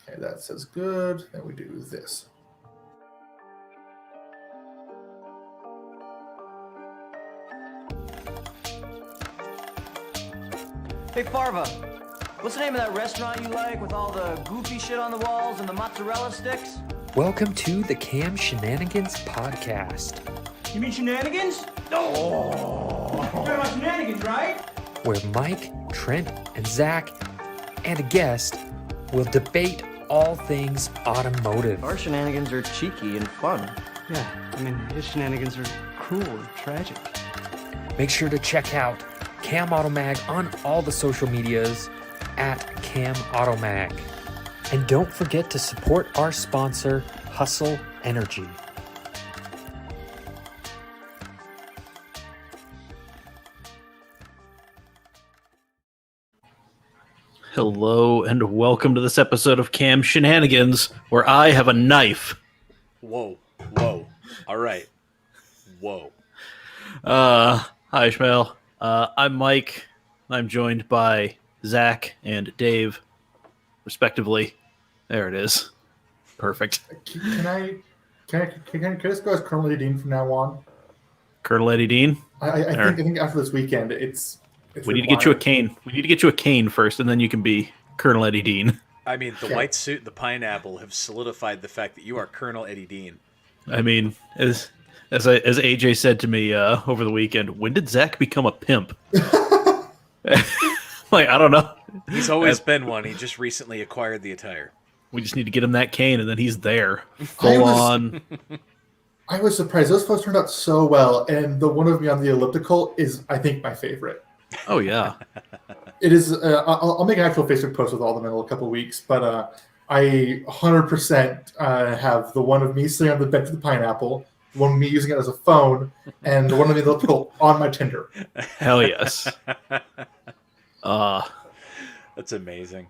Okay, that says good. Then we do this. Hey, Farva, what's the name of that restaurant you like with all the goofy shit on the walls and the mozzarella sticks? Welcome to the Cam Shenanigans podcast. You mean Shenanigans? Oh! You're talking about Shenanigans, right? Where Mike, Trent, and Zach, and a guest will debate all things automotive. Our shenanigans are cheeky and fun. Yeah, I mean, his shenanigans are cruel and tragic. Make sure to check out Cam Automag on all the social medias at Cam Automag. And don't forget to support our sponsor, Hustle Energy. Hello and welcome to this episode of Cam Shenanigans, where I have a knife. Whoa. All right. Whoa. Hi, Ishmael. I'm Mike. I'm joined by Zach and Dave, respectively. There it is. Perfect. Can I just go as Colonel Eddie Dean from now on? Colonel Eddie Dean. I think after this weekend, it's we need to get you a cane. We need to get you a cane first, and then you can be Colonel Eddie Dean. I mean, the white suit and the pineapple have solidified the fact that you are Colonel Eddie Dean. I mean, as AJ said to me over the weekend, when did Zach become a pimp? Like, I don't know. He's always been one. He just recently acquired the attire. We just need to get him that cane, and then he's there. Full on. I was surprised. Those photos turned out so well, and the one of me on the elliptical is, I think, my favorite. Oh, yeah. It is. I'll make an actual Facebook post with all of them in a couple of weeks, but I 100% have the one of me sitting on the bench with the pineapple, the one of me using it as a phone, and the one of me elliptical on my Tinder. Hell yes. That's amazing.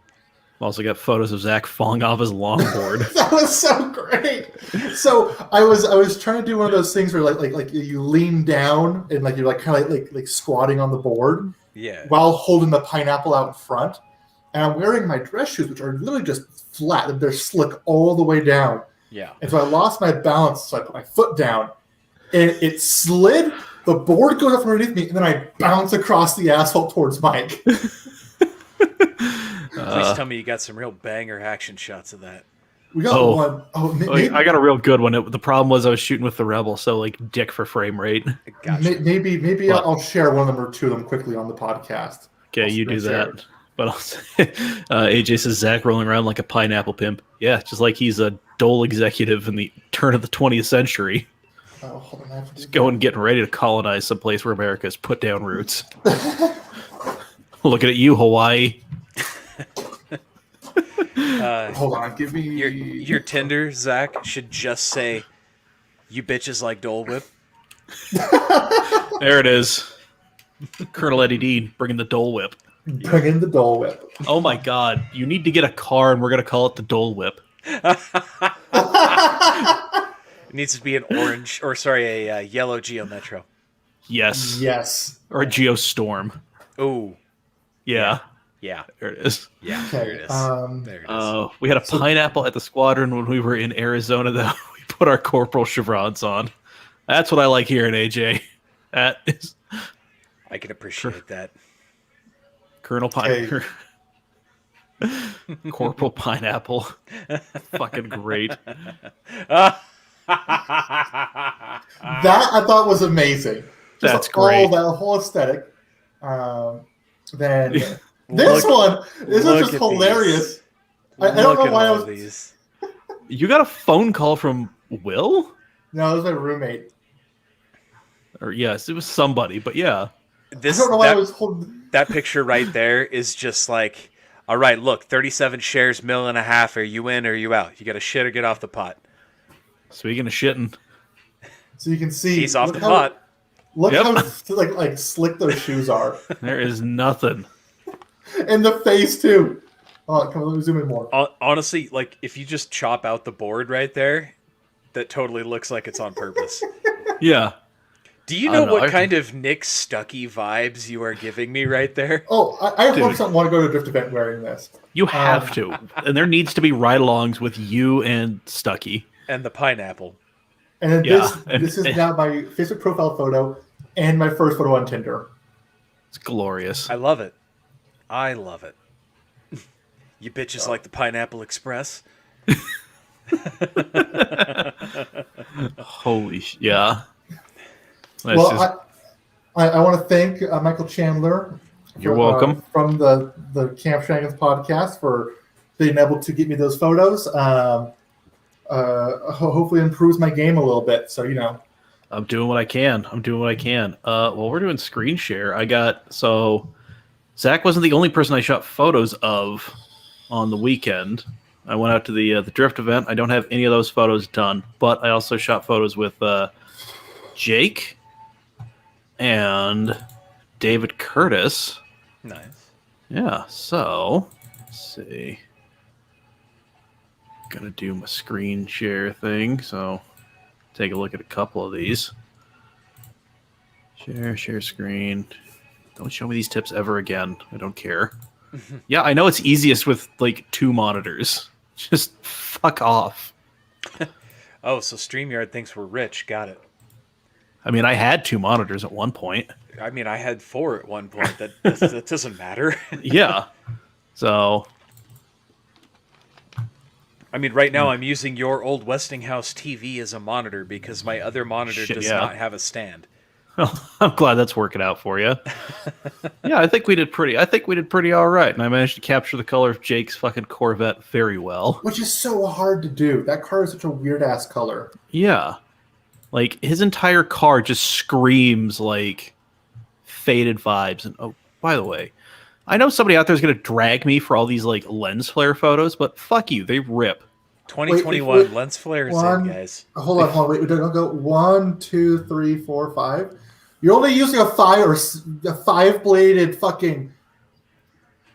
Also got photos of Zach falling off his longboard. That was so great. So I was trying to do one of those things where like you lean down and like you're like kind of like squatting on the board, Yeah. while holding the pineapple out in front. And I'm wearing my dress shoes, which are literally just flat. They're slick all the way down. Yeah. And so I lost my balance, so I put my foot down, and it slid. The board goes up from underneath me, and then I bounce across the asphalt towards Mike. Please tell me you got some real banger action shots of that. We got one. I got a real good one. The problem was I was shooting with the Rebel, so like dick for frame rate. Gotcha. Maybe I'll share one of them or two of them quickly on the podcast. Okay, you do that. But I'll say, AJ says Zach rolling around like a pineapple pimp. Yeah, just like he's a dole executive in the turn of the 20th century. Oh, hold on, I have to Just getting ready to colonize some place where America has put down roots. Looking at you, Hawaii. Hold on, give me Your Tinder, Zach, should just say, "You bitches like Dole Whip." There it is. Colonel Eddie Dean bringing the Dole Whip. Bring in the Dole Whip. Oh my God! You need to get a car, and we're gonna call it the Dole Whip. It needs to be an orange, a yellow Geo Metro. Yes. Yes. Or a Geostorm. Ooh. Yeah. Yeah. There it is. Yeah. Okay, There it is. There it is. We had a pineapple at the squadron when we were in Arizona, though. We put our corporal chevrons on. That's what I like hearing, AJ. That is I can appreciate that. Colonel Pineapple. Corporal Pineapple. Fucking great. That I thought was amazing. Just That's great. That whole aesthetic. Then this one is just hilarious. I don't know why I was. These. You got a phone call from Will? No, it was my roommate. Or yes, it was somebody, but yeah. I don't know why I was holding. That picture right there is just like, all right, look, 37 shares, $1.5 million. Are you in or are you out? You got to shit or get off the pot. Speaking of shitting. So you can see He's off the pot. Look how like slick those shoes are. There is nothing. And the face too. Oh, come on, let me zoom in more. Honestly, like if you just chop out the board right there, that totally looks like it's on purpose. Yeah. Do you I know don't know, what kind of Nick Stuckey vibes you are giving me right there? Oh, I Dude. 100% want to go to a drift event wearing this. You have to. And there needs to be ride-alongs with you and Stucky. And the pineapple. And then Yeah, this is now my Facebook profile photo and my first photo on Tinder. It's glorious. I love it. I love it. You bitches like the Pineapple Express? Holy yeah. That's Well, just- I want to thank Michael Chandler. You're welcome. From the Camp Shenanigans podcast for being able to get me those photos. Hopefully improves my game a little bit. So, I'm doing what I can. Well, we're doing screen share. Zach wasn't the only person I shot photos of on the weekend. I went out to the drift event. I don't have any of those photos done, but I also shot photos with Jake and David Curtis. Nice. Yeah, so let's see. Gonna do my screen share thing, so take a look at a couple of these. Share screen. Don't show me these tips ever again. I don't care. Yeah, I know it's easiest with like 2 monitors. Just fuck off. Oh, so StreamYard thinks we're rich. Got it. I mean, I had 2 monitors at one point. I mean, I had 4 at one point. That doesn't matter. Yeah. So, I mean, right now I'm using your old Westinghouse TV as a monitor because my other monitor does not have a stand. well, I'm glad that's working out for you. Yeah, I think we did pretty all right, and I managed to capture the color of Jake's fucking Corvette very well. which is so hard to do. That car is such a weird ass color. Yeah. Like his entire car just screams like faded vibes. And oh, by the way, I know somebody out there is going to drag me for all these like lens flare photos, but fuck you, they rip. 2021 Wait, lens flares one- in, guys. Hold on. Wait, we don't go 1, 2, 3, 4, 5. You're only using a 5-bladed fucking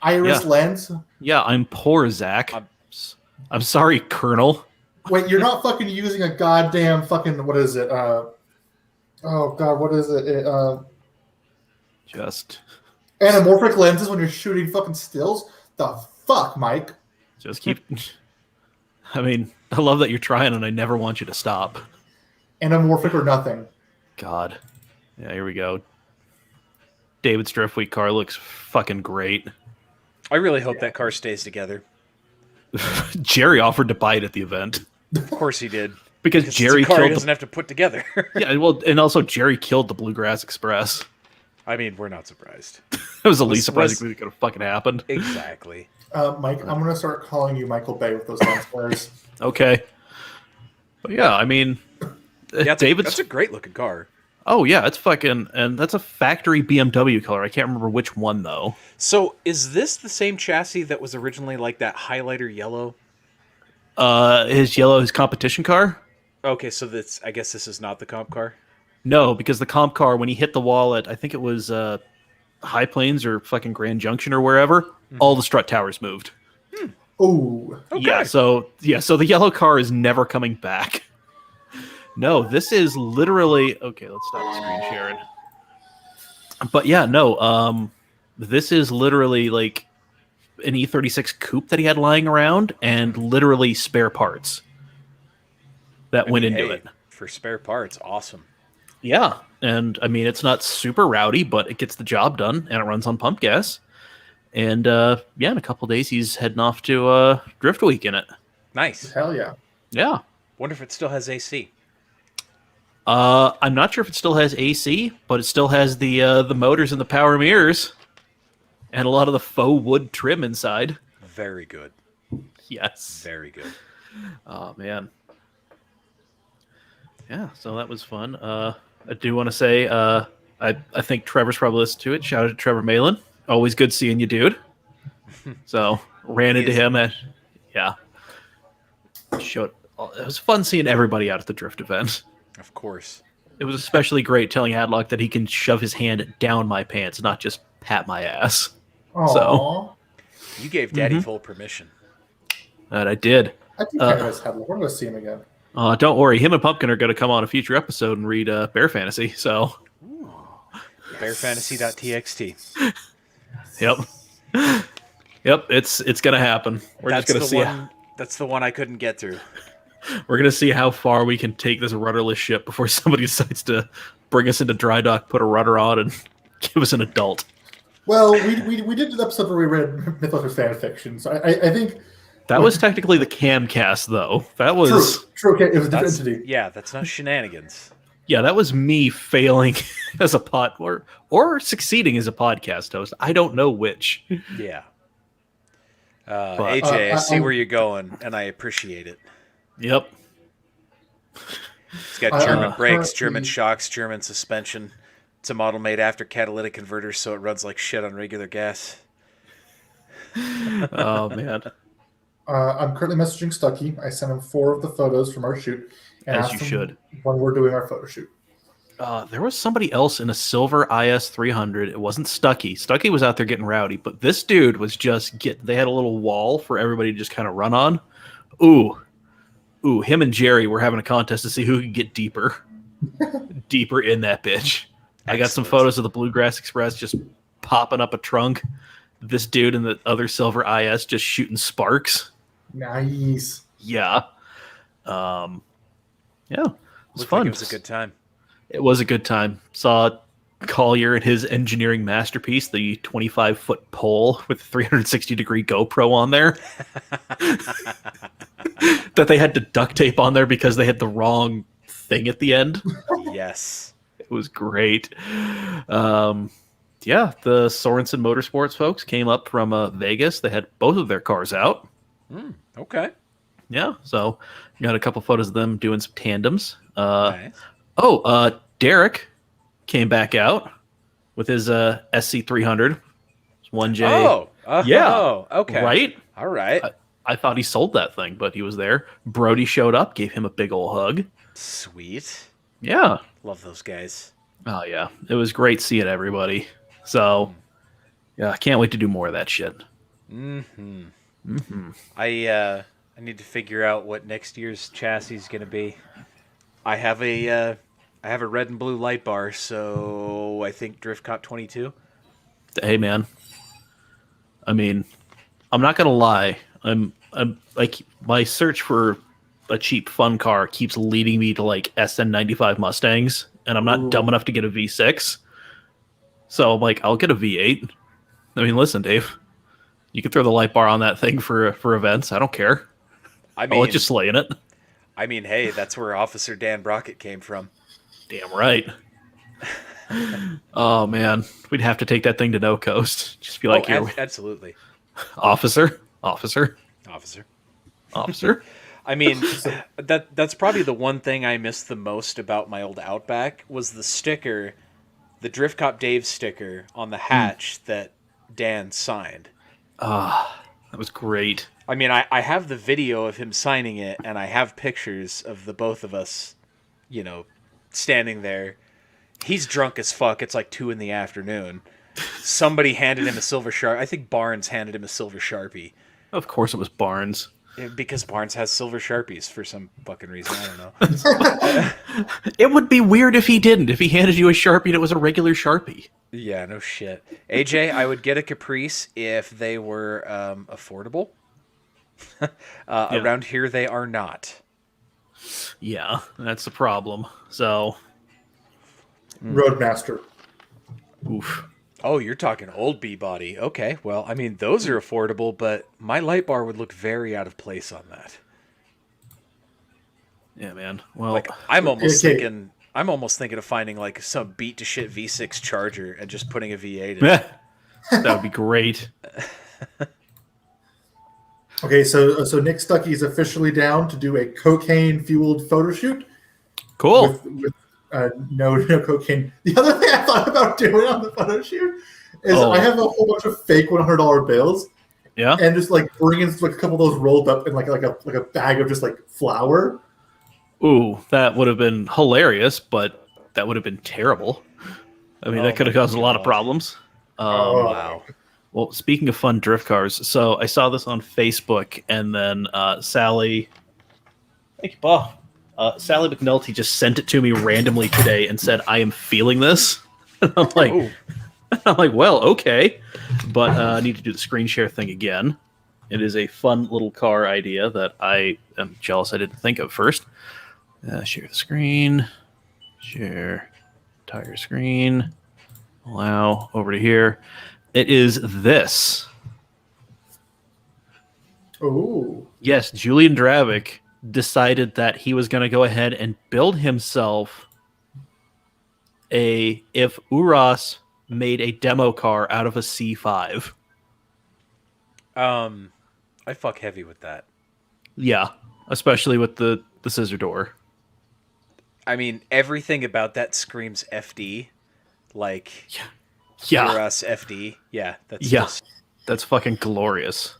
iris Yeah. lens. Yeah, I'm poor, Zach. I'm sorry, Colonel. Wait, you're not fucking using a goddamn fucking what is it? Oh god, what is it? Just Anamorphic lenses when you're shooting fucking stills. The fuck, Mike? keep. I mean, I love that you're trying, and I never want you to stop. Anamorphic or nothing. God. Yeah, here we go. David's Drift Week car looks fucking great. I really hope that car stays together. Jerry offered to buy it at the event Of course he did. because It's Jerry a car he killed. doesn't have to put together. Yeah, well, and also Jerry killed the Bluegrass Express. I mean, we're not surprised. That was the least surprising Was- thing that could have fucking happened. Exactly. Mike, I'm gonna start calling you Michael Bay with those lens flares. Okay, but yeah, I mean, Yeah, David's. that's a great looking car. Oh yeah, it's fucking, and that's a factory BMW color. I can't remember which one though. So, is this the same chassis that was originally like that highlighter yellow? His competition car. Okay, so I guess this is not the comp car. No, because the comp car, when he hit the wall at, I think it was High Plains or fucking Grand Junction or wherever, all the strut towers moved. Ooh. Okay. Yeah, so the yellow car is never coming back. No, this is literally okay. Let's stop screen sharing. But yeah, no, this is literally like an E36 coupe that he had lying around, and literally spare parts that went into Hey, it. for spare parts. Awesome. Yeah, and I mean it's not super rowdy, but it gets the job done, and it runs on pump gas. And yeah, in a couple days he's heading off to Drift Week in it. Nice. Hell yeah. Yeah. Wonder if it still has AC. I'm not sure if it still has AC, but it still has the motors and the power mirrors, and a lot of the faux wood trim inside. Very good. Yes. Very good. Oh man. Yeah. So that was fun. I do want to say I think Trevor's probably listened to it. Shout out to Trevor Malin. Always good seeing you, dude. So ran into him at showed. It was fun seeing everybody out at the drift event. Of course. It was especially great telling Hadlock that he can shove his hand down my pants, not just pat my ass. Aww. So- You gave Daddy full permission. That I did. I think Canada's had. We're going to see him again. Don't worry, him and Pumpkin are going to come on a future episode and read Bear Fantasy. So, Bearfantasy.txt. yep, yep, it's going to happen. We're just going to see. That's the one I couldn't get through. We're going to see how far we can take this rudderless ship before somebody decides to bring us into dry dock, put a rudder on, and give us an adult. Well, we did an episode where we read Mythos fan fiction, so I think that was technically the Camcast, though. That was true. Okay, it was a different entity. Yeah, that's not Shenanigans. Yeah, that was me failing as a or succeeding as a podcast host. I don't know which. Yeah. AJ, I see where you're going, and I appreciate it. Yep. It's got German brakes, German shocks, German suspension. It's a model made after catalytic converters, so it runs like shit on regular gas. Oh, man. I'm currently messaging Stucky. I sent him 4 of the photos from our shoot. And As you should. When we're doing our photo shoot. There was somebody else in a silver IS 300. It wasn't Stucky. Stucky was out there getting rowdy, but this dude was just they had a little wall for everybody to just kind of run on. Ooh, him and Jerry were having a contest to see who could get deeper in that bitch. I got some photos of the Bluegrass Express just popping up a trunk. This dude and the other silver IS just shooting sparks. Nice. Yeah. Yeah. It was fun. Like it was a good time. It was a good time. Saw Collier and his engineering masterpiece, the 25-foot pole with a 360-degree GoPro on there. That they had to duct tape on there because they had the wrong thing at the end. Yes. It was great. Yeah, the Sorensen Motorsports folks came up from Vegas. They had both of their cars out. Okay. Yeah, so you got a couple photos of them doing some tandems. Nice. Derek came back out with his SC300. It's 1J. Oh, okay. Right? All right. I thought he sold that thing, but he was there. Brody showed up, gave him a big old hug. Sweet. Yeah. Love those guys. Oh, yeah. It was great seeing everybody. So, yeah, I can't wait to do more of that shit. I need to figure out what next year's chassis is going to be. I have a red and blue light bar, so I think Drift Cop 22. Hey, man. I mean, I'm not gonna lie. I'm like, my search for a cheap fun car keeps leading me to like SN95 Mustangs, and I'm not dumb enough to get a V6. So I'm like, I'll get a V8. I mean, listen, Dave, you can throw the light bar on that thing for events. I don't care. I'll let you slay in it. I mean, hey, that's where Officer Dan Brockett came from. Damn right. Oh man, we'd have to take that thing to No Coast. Just be like, here, absolutely, officer. I mean, that's probably the one thing I missed the most about my old Outback was the sticker, the Drift Cop Dave sticker on the hatch that Dan signed. That was great. I mean, I have the video of him signing it, and I have pictures of the both of us, standing there. He's drunk as fuck. It's like 2 PM. Somebody handed him a silver Sharpie. I think Barnes handed him a silver Sharpie. Of course it was Barnes. Because Barnes has silver Sharpies for some fucking reason. I don't know. It would be weird if he didn't. If he handed you a Sharpie and it was a regular Sharpie. Yeah, no shit. AJ, I would get a Caprice if they were affordable. Around here, they are not. Yeah, that's the problem. So, Roadmaster. Oof. Oh, you're talking old B-body. Okay, well, I mean, those are affordable, but my light bar would look very out of place on that. Yeah, man. Well, like, I'm almost thinking of finding like some beat to shit V6 Charger and just putting a V8 in it. That would be great. Okay, so Nick Stuckey is officially down to do a cocaine-fueled photo shoot. Cool. With no cocaine. The other thing I thought about doing on the photo shoot is I have a whole bunch of fake $100 bills. Yeah. And just like bringing like a couple of those rolled up in like a bag of just like flour. Ooh, that would have been hilarious, but that would have been terrible. I mean, that could have caused a lot of problems. Wow. Well, speaking of fun drift cars, so I saw this on Facebook, and then Sally, thank you, Paul. Sally McNulty just sent it to me randomly today and said, "I am feeling this." And I'm like, well, okay, but I need to do the screen share thing again. It is a fun little car idea that I am jealous I didn't think of first. Share the screen, share entire screen, allow over to here. It is this. Oh. Yes, Julian Dravic decided that he was going to go ahead and build himself if Uras made a demo car out of a C5. I fuck heavy with that. Yeah, especially with the scissor door. I mean, everything about that screams FD. Like, Yeah. Uras FD. Yeah, That's fucking glorious.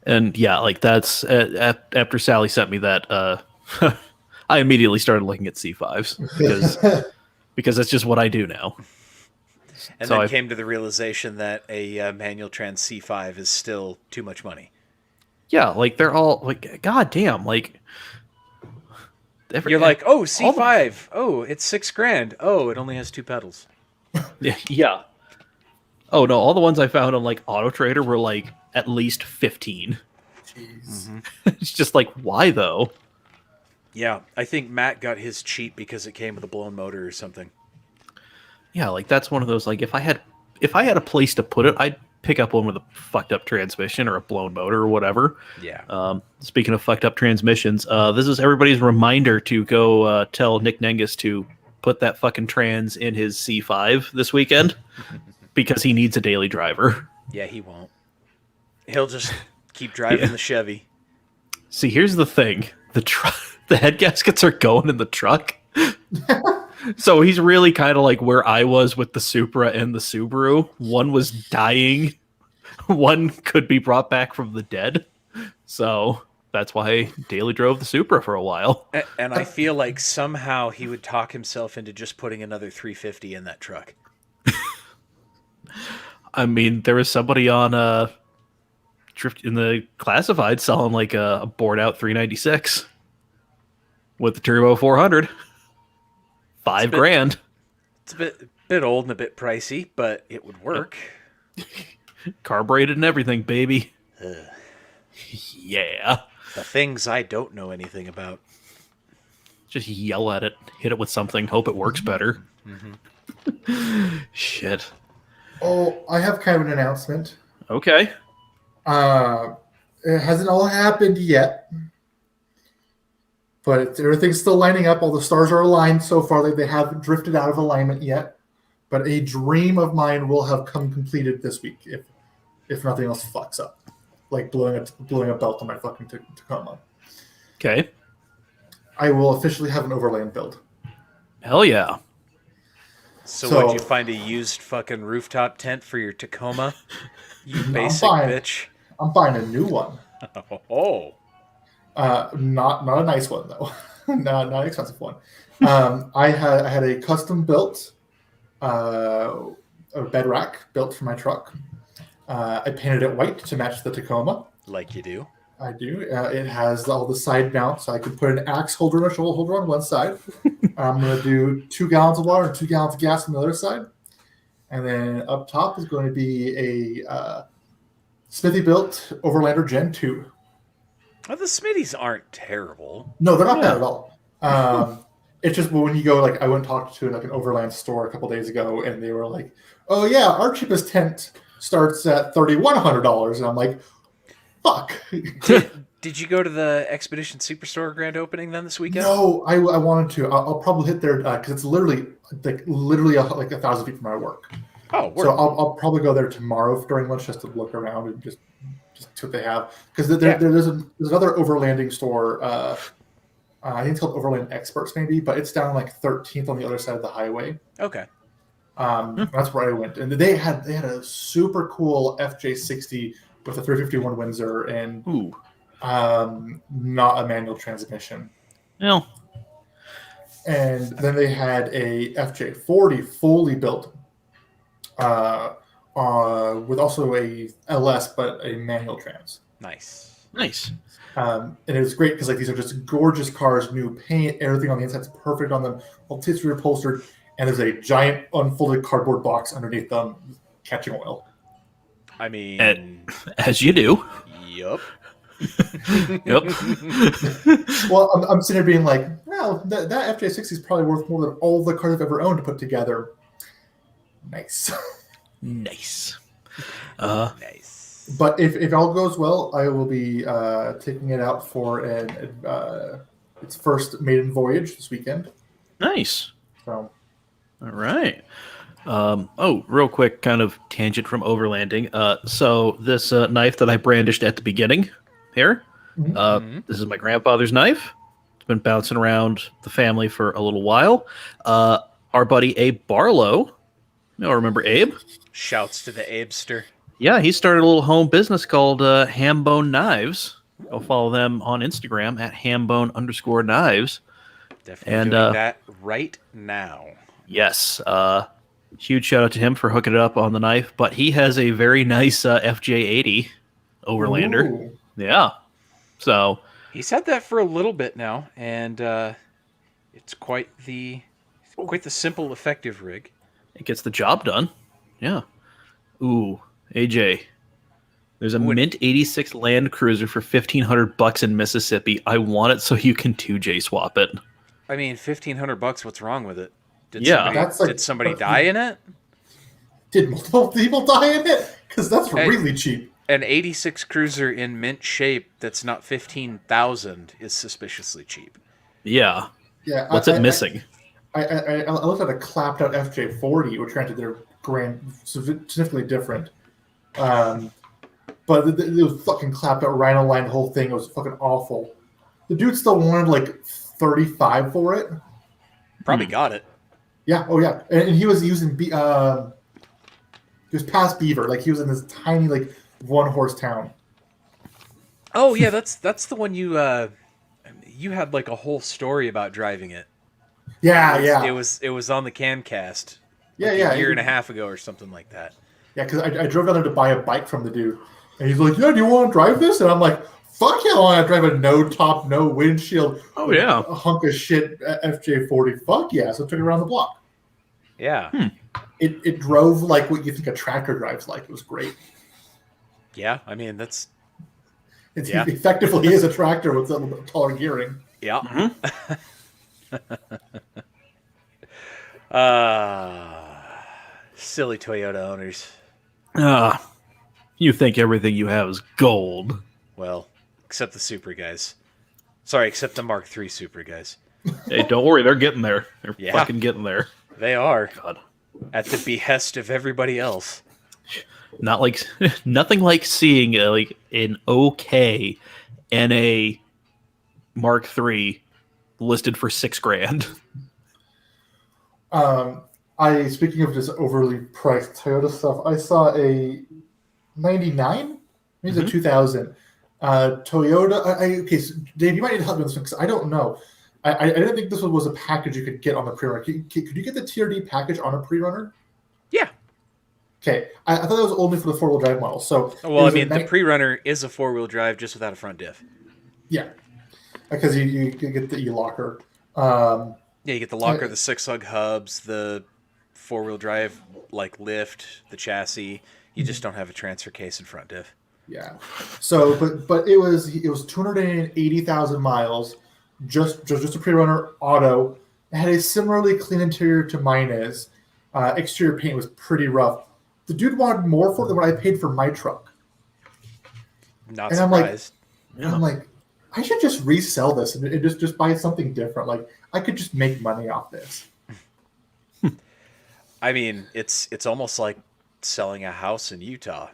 And yeah, like that's after Sally sent me that, I immediately started looking at C5s because that's just what I do now. And then came to the realization that a manual trans C5 is still too much money. Yeah, like they're all like, god damn, like you're like, oh, C5, oh, it's $6,000. Oh, it only has 2 pedals. Yeah. Oh no, all the ones I found on like Auto Trader were like at least 15. Jeez. Mm-hmm. It's just like, why though? Yeah, I think Matt got his cheap because it came with a blown motor or something. Yeah, like that's one of those, like if I had a place to put it, I'd pick up one with a fucked up transmission or a blown motor or whatever. Yeah. Speaking of fucked up transmissions, this is everybody's reminder to go tell Nick Nengus to put that fucking trans in his C5 this weekend because he needs a daily driver. Yeah, he won't. He'll just keep driving the Chevy. See, here's the thing. The head gaskets are going in the truck. So he's really kind of like where I was with the Supra and the Subaru. One was dying. One could be brought back from the dead. So that's why I daily drove the Supra for a while. And I feel like somehow he would talk himself into just putting another 350 in that truck. I mean, there was somebody on Drift in the Classified selling like a bored out 396 with the turbo 400. $5,000. It's a bit old and a bit pricey, but it would work. Carbureted and everything, baby. Yeah. The things I don't know anything about. Just yell at it, hit it with something, hope it works better. Mm-hmm. Shit. Oh, I have kind of an announcement. Okay. It hasn't all happened yet, but everything's still lining up. All the stars are aligned so far. They haven't drifted out of alignment yet, but a dream of mine will have come completed this week if nothing else fucks up, like blowing a belt on my fucking Tacoma. Okay. I will officially have an overland build. Hell yeah. So would you find a used fucking rooftop tent for your Tacoma? You basic bitch. I'm buying a new one. Oh. Not a nice one though. not an expensive one. I had a custom built a bed rack built for my truck. I painted it white to match the Tacoma. Like you do. I do. It has all the side mounts, so I could put an axe holder and a shoulder holder on one side. I'm going to do 2 gallons of water and 2 gallons of gas on the other side. And then up top is going to be a Smithy built Overlander Gen 2. Oh, the Smithies aren't terrible. No, they're not bad at all. It's just when you go, like, I went and talked to like an Overland store a couple days ago, and they were like, "Oh yeah, our cheapest tent starts at $3,100," and I'm like, "Fuck." Did you go to the Expedition Superstore grand opening then this weekend? No, I wanted to. I'll probably hit there because it's literally like 1,000 feet from my work. Oh, so I'll probably go there tomorrow during lunch just to look around and just see what they have. Because there's another overlanding store. I think it's called Overland Experts maybe, but it's down like 13th on the other side of the highway. Okay. That's where I went, and they had a super cool FJ60 with a 351 Windsor and not a manual transmission. No. And then they had a FJ40 fully built with also a LS, but a manual trans. Nice. Nice. And it was great because like these are just gorgeous cars, new paint, everything on the inside's perfect on them, all tastefully upholstered, and there's a giant unfolded cardboard box underneath them catching oil. I mean, as you do. Yup. Yep. Well, I'm sitting here being like, well, that FJ60 is probably worth more than all the cars I've ever owned to put together. Nice. Nice. Nice. But if all goes well, I will be taking it out for its first maiden voyage this weekend. Nice. So, all right. Real quick, kind of tangent from overlanding. So this knife that I brandished at the beginning here, this is my grandfather's knife. It's been bouncing around the family for a little while. Our buddy Abe Barlow, remember Abe? Shouts to the Abester. Yeah, he started a little home business called Hambone Knives. Go follow them on Instagram at hambone_knives. Definitely doing that right now. Yes. Huge shout out to him for hooking it up on the knife. But he has a very nice FJ80 Overlander. ooh. Yeah. So He's had that for a little bit now, and it's quite the simple, effective rig. it gets the job done. Yeah. Ooh, AJ. There's a Mint 86 Land Cruiser for $1,500 in Mississippi. I want it so you can 2J swap it. I mean, $1,500. What's wrong with it? Yeah. Did somebody die in it? Did multiple people die in it? Because that's really cheap. An 86 Cruiser in mint shape that's not 15,000 is suspiciously cheap. Yeah. Yeah. What's it missing? I looked at a clapped out FJ40, which granted they're significantly different. But it was fucking clapped out, rhino line, the whole thing. It was fucking awful. The dude still wanted like 35 for it. Probably got it. Yeah. Oh yeah. And he was using he was past Beaver. Like he was in this tiny like 1-horse town. Oh yeah, that's the one you had like a whole story about driving it. Yeah. It was on the Camcast. Yeah. A year and a half ago or something like that. Yeah, because I drove down there to buy a bike from the dude, and he's like, "Yeah, do you want to drive this?" And I'm like, "Fuck yeah, I want to drive a no top, no windshield, yeah, a hunk of shit FJ40. Fuck yeah!" So I took it around the block. Yeah. It drove like what you think a tractor drives like. It was great. Yeah, I mean it effectively is a tractor with a little bit taller gearing. Yeah. Silly Toyota owners. You think everything you have is gold. Well, except the Super guys. Sorry, except the Mark III Super guys. Hey, don't worry, they're getting there. They're Yeah. fucking getting there. They are. God. At the behest of everybody else. Not like nothing like seeing like an OK NA Mark III listed for $6,000. Speaking of just overly priced Toyota stuff, I saw a 99, maybe it's a 2000 Toyota. Okay, so Dave, you might need help with this one because I don't know. I didn't think this one was a package you could get on the pre-runner. Could you get the TRD package on a pre-runner? Yeah. Okay, I thought that was only for the 4-wheel drive model. So, well, I mean, the pre-runner is a 4-wheel drive just without a front diff. Yeah, because you get the e-locker. Yeah, you get the locker, the 6-lug hubs, the 4-wheel drive like lift, the chassis. You just don't have a transfer case and front diff. Yeah. So, but it was 280,000 miles, just a pre-runner auto. It had a similarly clean interior to mine is. Exterior paint was pretty rough. The dude wanted more for it than what I paid for my truck. Not and surprised. I'm like, I should just resell this and just buy something different. Like I could just make money off this. I mean, it's almost like selling a house in Utah.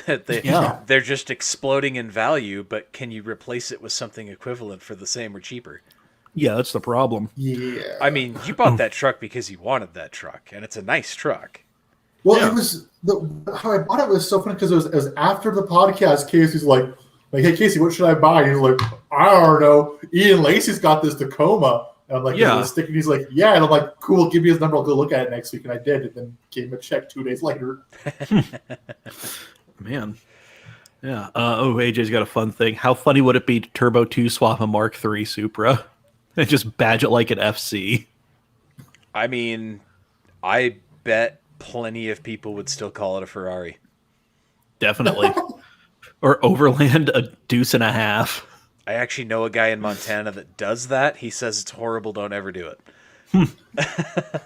Yeah. They're just exploding in value, but can you replace it with something equivalent for the same or cheaper? Yeah, that's the problem. Yeah. I mean, you bought that truck because you wanted that truck, and it's a nice truck. Well, it was how I bought it was so funny because it was after the podcast. Casey's like, hey Casey, what should I buy? And he's like, I don't know. Ian Lacey's got this Tacoma. And I'm like, yeah. Sticking. He's like, yeah. And I'm like, cool. Give me his number. I'll go look at it next week. And I did. And then gave him a check 2 days later. Man, Yeah. AJ's got a fun thing. How funny would it be to Turbo 2 swap a Mark III Supra and just badge it like an FC? I mean, I bet plenty of people would still call it a Ferrari. Definitely. Or Overland a deuce and a half. I actually know a guy in Montana that does that. He says it's horrible. Don't ever do it.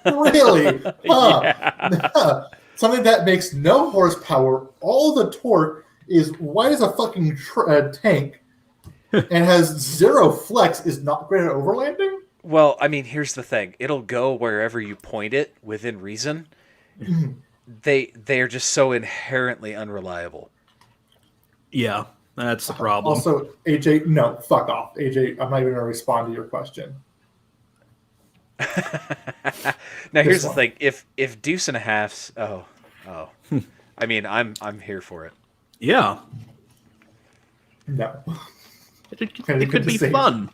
Really? Huh. Something that makes no horsepower, all the torque is wide as a fucking tank, and has zero flex is not great at overlanding? Well, I mean, here's the thing. It'll go wherever you point it within reason. They are just so inherently unreliable. Yeah, that's the problem. Also, AJ, no, fuck off. AJ, I'm not even going to respond to your question. Now, here's the thing. If deuce and a half's, I mean, I'm here for it. Yeah. No. It could be fun.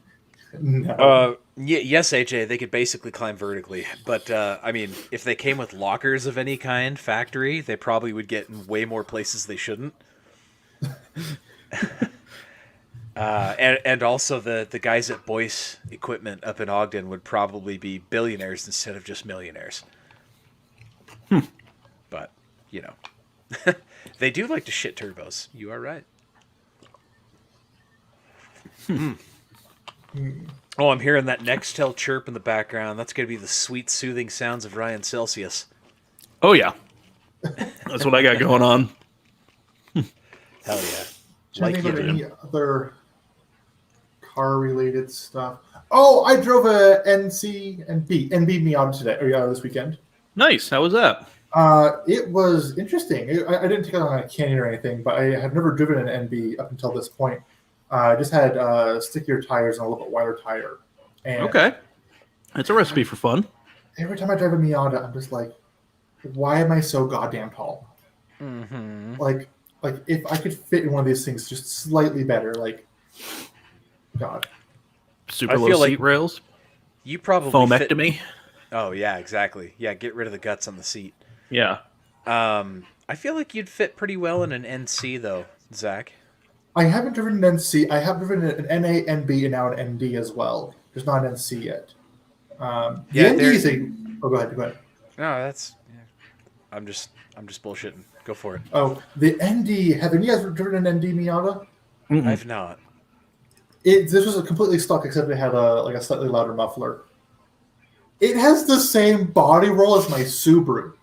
No. Yes, AJ, they could basically climb vertically. But, I mean, if they came with lockers of any kind, factory, they probably would get in way more places they shouldn't. And also the guys at Boyce Equipment up in Ogden would probably be billionaires instead of just millionaires. But, you know, they do like to shit turbos. You are right. Oh, I'm hearing that Nextel chirp in the background. That's going to be the sweet, soothing sounds of Ryan Celsius. Oh, yeah. That's what I got going on. Hell yeah. Like any other car-related stuff? Oh, I drove a NB Miata today, or this weekend. Nice. How was that? It was interesting. I didn't take it on a canyon or anything, but I had never driven an NB up until this point. I just had stickier tires and a little bit wider tire. And okay. It's a recipe for fun. Every time I drive a Miata, I'm just like, why am I so goddamn tall? Mm-hmm. Like if I could fit in one of these things just slightly better, like, God. Super low seat rails. You probably foamectomy. Oh yeah, exactly. Yeah, get rid of the guts on the seat. Yeah. I feel like you'd fit pretty well in an NC though, Zach. I haven't driven an NC. I have driven an NA, NB, and now an ND as well. There's not an NC yet. The ND is a. Oh, go ahead. No, that's. Yeah. I'm just bullshitting. Go for it. Oh, the ND. Have any of you guys driven an ND Miata? Mm-mm. I've not. This was a completely stock, except it had a slightly louder muffler. It has the same body roll as my Subaru.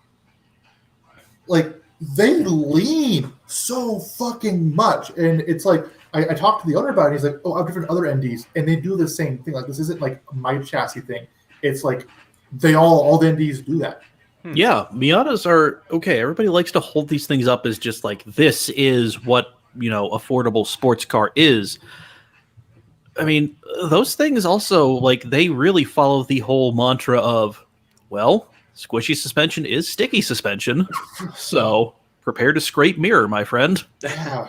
Like, they lean so fucking much, and it's like I talked to the owner about it. And he's like, "Oh, I've driven other NDs, and they do the same thing. Like, this isn't like my chassis thing. It's like all the NDs do that." Yeah, Miatas are okay. Everybody likes to hold these things up as just like this is what affordable sports car is. I mean, those things also like they really follow the whole mantra of, well, squishy suspension is sticky suspension, so prepare to scrape mirror, my friend. Yeah.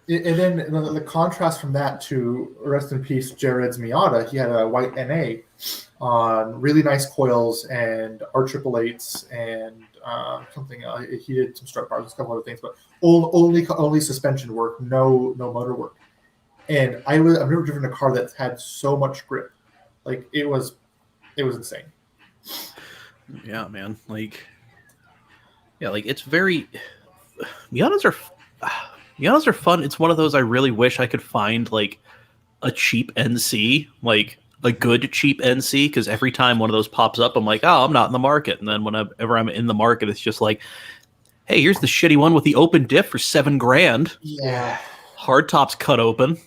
And then the contrast from that to, rest in peace, Jared's Miata. He had a white NA on really nice coils and R888s and something. He did some strut bars, a couple other things, but only suspension work, no motor work. And I've never driven a car that's had so much grip. Like it was insane. Yeah, man. Like it's very. Miatas are fun. It's one of those I really wish I could find like a cheap NC, like a good cheap NC, because every time one of those pops up, I'm like, oh, I'm not in the market. And then whenever I'm in the market, it's just like, hey, here's the shitty one with the open diff for $7,000. Yeah. Hard top's cut open.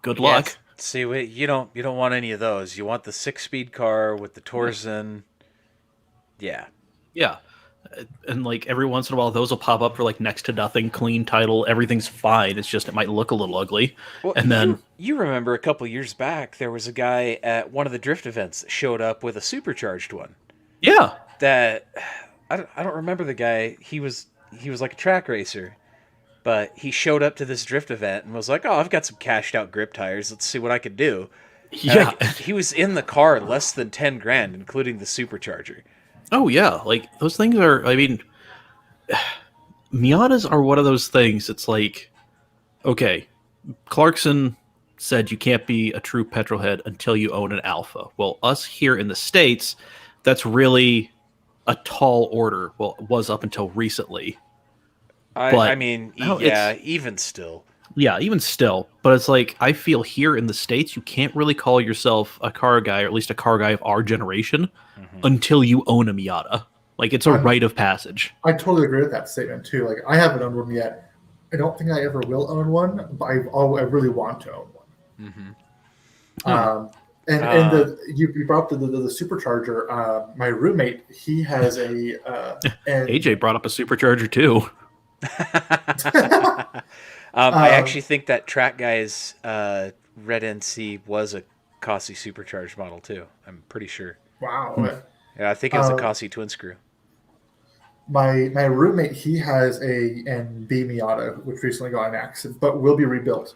Good luck. Yeah, see, you don't want any of those. You want the 6-speed car with the Torsen. Yeah. Yeah. And like every once in a while, those will pop up for like next to nothing, clean title, everything's fine. It's just it might look a little ugly. Well, and then you remember a couple years back, there was a guy at one of the drift events that showed up with a supercharged one. Yeah. That I don't remember the guy. He was like a track racer, but he showed up to this drift event and was like, "Oh, I've got some cashed out grip tires. Let's see what I can do." Yeah. He was in the car less than $10,000, including the supercharger. Oh, yeah. Like, those things are, I mean, Miatas are one of those things. It's like, okay, Clarkson said you can't be a true petrolhead until you own an Alpha. Well, us here in the States, that's really a tall order. Well, it was up until recently. I mean, now yeah, even still. Yeah, even still. But it's like, I feel here in the States, you can't really call yourself a car guy, or at least a car guy of our generation, until you own a Miata. Like, it's a rite of passage. I totally agree with that statement, too. Like, I haven't owned one yet. I don't think I ever will own one, but I really want to own one. You brought up the supercharger. My roommate, he has a... AJ brought up a supercharger, too. I actually think that Track Guy's Red NC was a Cossi supercharged model too. I'm pretty sure. Wow. Yeah, I think it was a Cossi twin screw. My roommate, he has a NB Miata, which recently got in an accident, but will be rebuilt.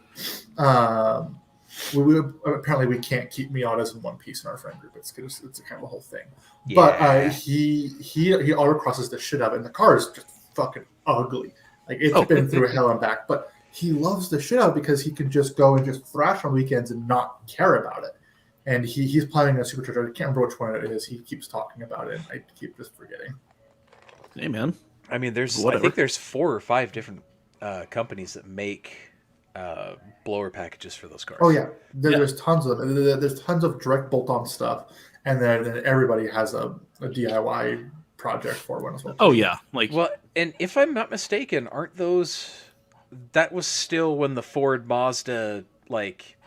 Apparently, we can't keep Miatas in one piece in our friend group. It's kind of a whole thing. Yeah. But he autocrosses the shit out of it, and the car is just fucking ugly. Like, it's been through hell and back, but he loves the shit out because he can just go and just thrash on weekends and not care about it. And he's planning a supercharger. I can't remember which one it is. He keeps talking about it, and I keep just forgetting. Hey, man. I mean, I think there's 4 or 5 different companies that make blower packages for those cars. Oh, yeah. There's tons of them. There's tons of direct bolt-on stuff, and then everybody has a DIY project for one as well. Oh, yeah. And if I'm not mistaken, aren't those... That was still when the Ford Mazda, like,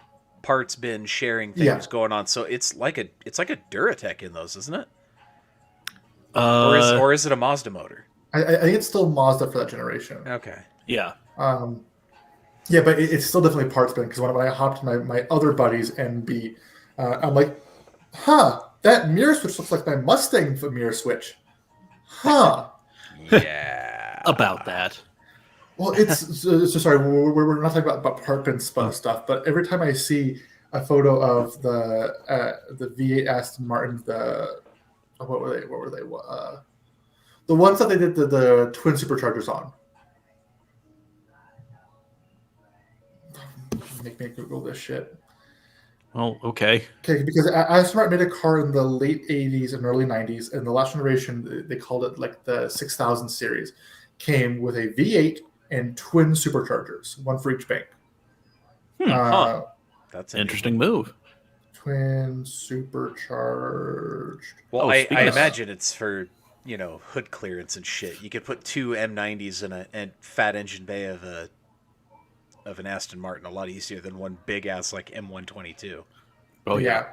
parts bin sharing thing was going on. So it's like a Duratec in those, isn't it? Or is it a Mazda motor? I think it's still Mazda for that generation. Okay. Yeah. Yeah, but it's still definitely parts bin, because when I hopped my other buddy's NB, I'm like, that mirror switch looks like my Mustang mirror switch. Yeah. About that. Well, so sorry, we're not talking about part bin stuff, but every time I see a photo of the V8 Aston Martin, what were they? The ones that they did the twin superchargers on. Make me Google this shit. Oh, okay. Okay, because Aston Martin made a car in the late 80s and early 90s, and the last generation, they called it like the 6000 series, came with a V8 and twin superchargers, one for each bank. That's an interesting move. Twin supercharged. Well, I imagine it's for, hood clearance and shit. You could put 2 M90s in a fat engine bay of an Aston Martin a lot easier than one big ass like M122. Oh yeah.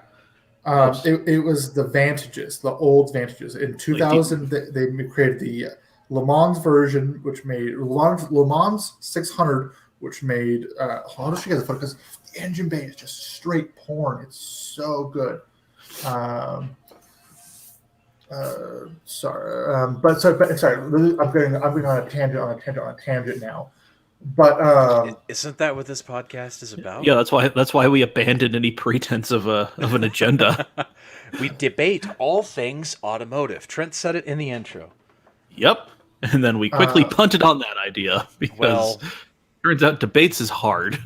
It was the Vantages, the old Vantages. In 2000, they created the Le Mans version, which made Le Mans 600, which made. I'll just show you guys a photo because the engine bay is just straight porn. It's so good. Sorry. Really, I'm going on a tangent now. But isn't that what this podcast is about? Yeah, that's why we abandoned any pretense of an agenda. We debate all things automotive. Trent said it in the intro. Yep. And then we quickly punted on that idea because turns out debates is hard.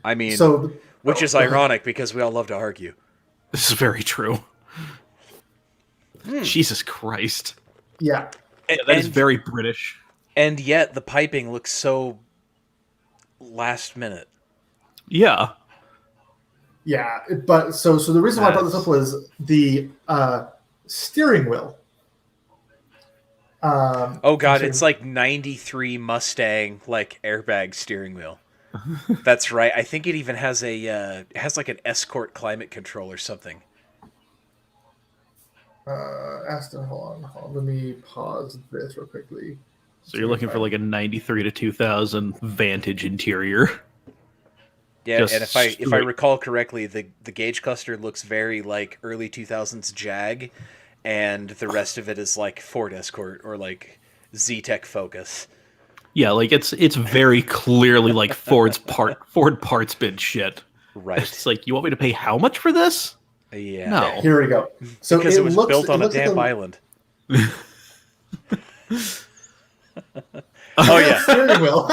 I mean, which is ironic because we all love to argue. This is very true. Jesus Christ. Yeah. That is very British. And yet the piping looks so last minute. Yeah. Yeah, but so the reason why I brought this up was the steering wheel. Oh god, it's like 93 Mustang like airbag steering wheel. That's right. I think it even has it has like an Escort climate control or something. Aston, hold on. Let me pause this real quickly. So you're looking for like a 93 to 2000 Vantage interior. Yeah, and if I recall correctly, the gauge cluster looks very like early 2000s Jag, and the rest of it is like Ford Escort or like Z-Tech Focus. Yeah, like it's very clearly like Ford parts bin shit. Right. It's like, you want me to pay how much for this? Yeah. No. Here we go. So because it was built on a damp island. Oh yeah, steering wheel.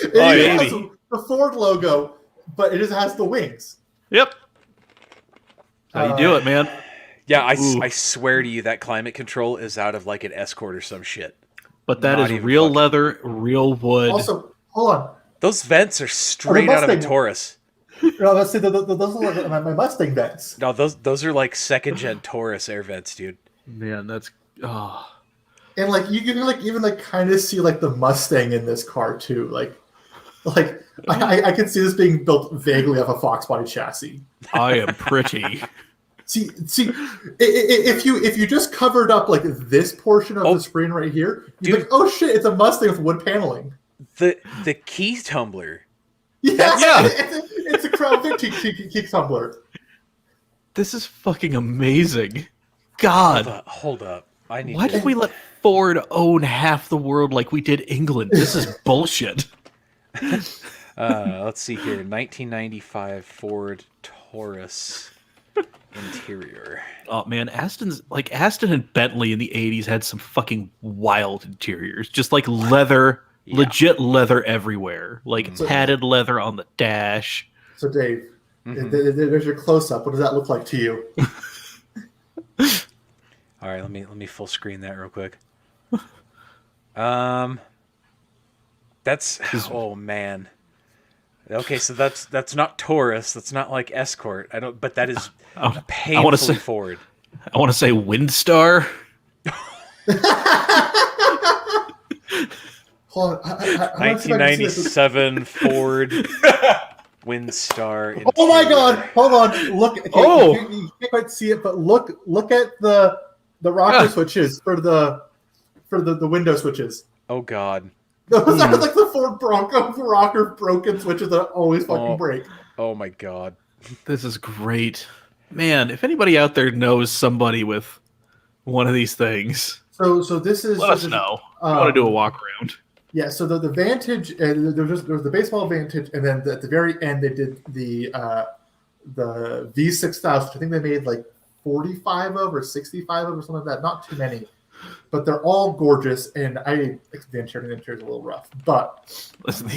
It Oh, even baby. has the Ford logo, but it just has the wings. Yep. How you do it, man? Yeah, Ooh. I swear to you that climate control is out of like an Escort or some shit. But that Not is even real fucking- leather, real wood. Also, hold on. Those vents are straight out of a Mustang. Taurus. No, let's see. Those are like my Mustang vents. No, those are like second gen Taurus air vents, dude. Man, that's And like you can like even like kind of see like the Mustang in this car too. Like I can see this being built vaguely off a Fox body chassis. I am pretty. See, if you just covered up like this portion of the screen right here, you'd be like, oh shit, it's a Mustang with wood paneling. The key tumbler. Yeah. It's a Crown Vic key tumbler. This is fucking amazing. God. Hold up. I need Why to... did we let Ford own half the world like we did England? This is bullshit. Let's see here. 1995 Ford Taurus interior. Oh man, Aston and Bentley in the 80s had some fucking wild interiors. Just like leather, legit leather everywhere. Like padded leather on the dash. So Dave, there's your close up. What does that look like to you? All right, let me full screen that real quick. That's oh man. Okay, so that's not Taurus. That's not like Escort. I don't. But that is painfully Ford. I want to say Windstar. Hold on, I 1997 Ford Windstar. Oh my God! Hold on. Look. Okay, you can't quite see it, but look at the rocker switches for the window switches. Oh God. Those are like the Ford Bronco rocker broken switches that always fucking break. Oh my God. This is great. Man, if anybody out there knows somebody with one of these things, so this is let us know. I want to do a walk around. Yeah, so the Vantage, there was the baseball Vantage, and then at the very end they did the V6000, which I think they made like 45 of or 65 of or something like that. Not too many, but they're all gorgeous. And the interior is a little rough, but listen,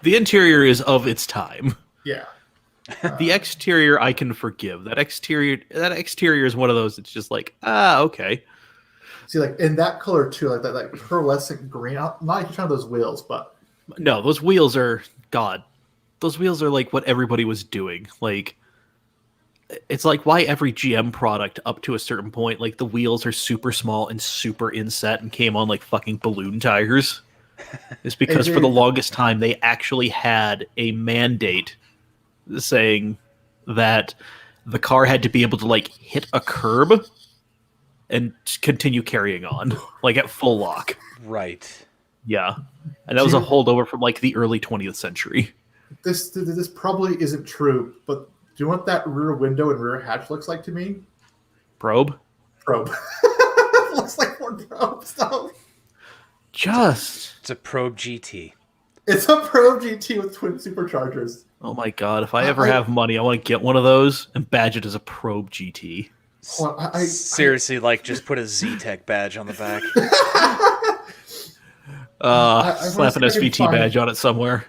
the interior is of its time. Yeah. The exterior I can forgive. That exterior is one of those. It's just like okay. See, like in that color too, like that like pearlescent green. I'm not even trying those wheels, but no, those wheels are God. Those wheels are like what everybody was doing. Like it's like why every GM product up to a certain point, like the wheels are super small and super inset and came on like fucking balloon tires. It's because for the longest time they actually had a mandate saying that the car had to be able to like hit a curb and continue carrying on, like at full lock. Right. Yeah. And that was a holdover from like the early 20th century. This probably isn't true, but do you know what that rear window and rear hatch looks like to me? Probe? Looks like Ford Probe stuff. It's a Probe GT. It's a Probe GT with twin superchargers. Oh my God. If I ever have money, I want to get one of those and badge it as a Probe GT. Seriously, like just put a Z-Tech badge on the back. Slap an SVT badge on it somewhere.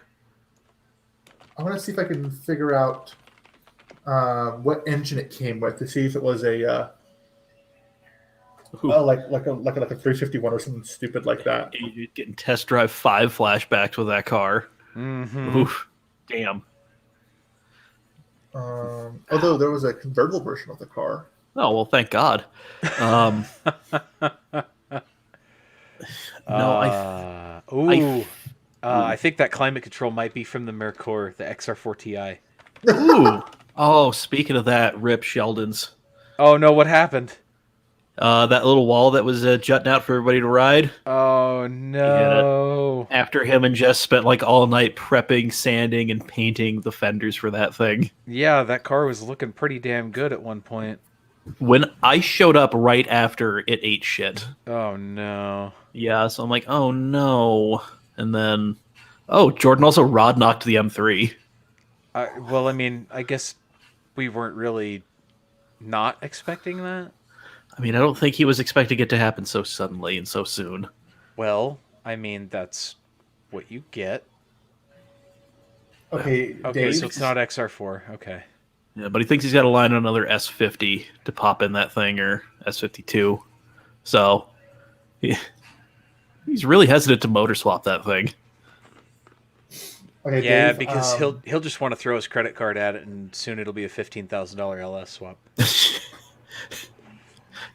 I want to see if I can figure out what engine it came with to see if it was a like a 351 or something stupid like that. You're getting test drive 5 flashbacks with that car. Mm-hmm. Oof. Damn. Although there was a convertible version of the car. Oh, well, thank God. I think that climate control might be from the Mercor, the XR4 Ti. Ooh. Oh, speaking of that, rip Sheldon's. Oh, no, what happened? That little wall that was jutting out for everybody to ride. Oh, no. After him and Jess spent like all night prepping, sanding, and painting the fenders for that thing. Yeah, that car was looking pretty damn good at one point. When I showed up right after it ate shit. Oh, no. Yeah, so I'm like, oh, no. And then, Jordan also rod knocked the M3. Well, I mean, I guess we weren't really not expecting that. I mean, I don't think he was expecting it to happen so suddenly and so soon. Well, I mean, that's what you get. Okay, Okay, Dave. so it's not XR4. Okay. Yeah, but he thinks he's got to line another S50 to pop in that thing, or S52. So he's really hesitant to motor swap that thing. Okay, Yeah, Dave, because he'll just want to throw his credit card at it, and soon it'll be a $15,000 LS swap.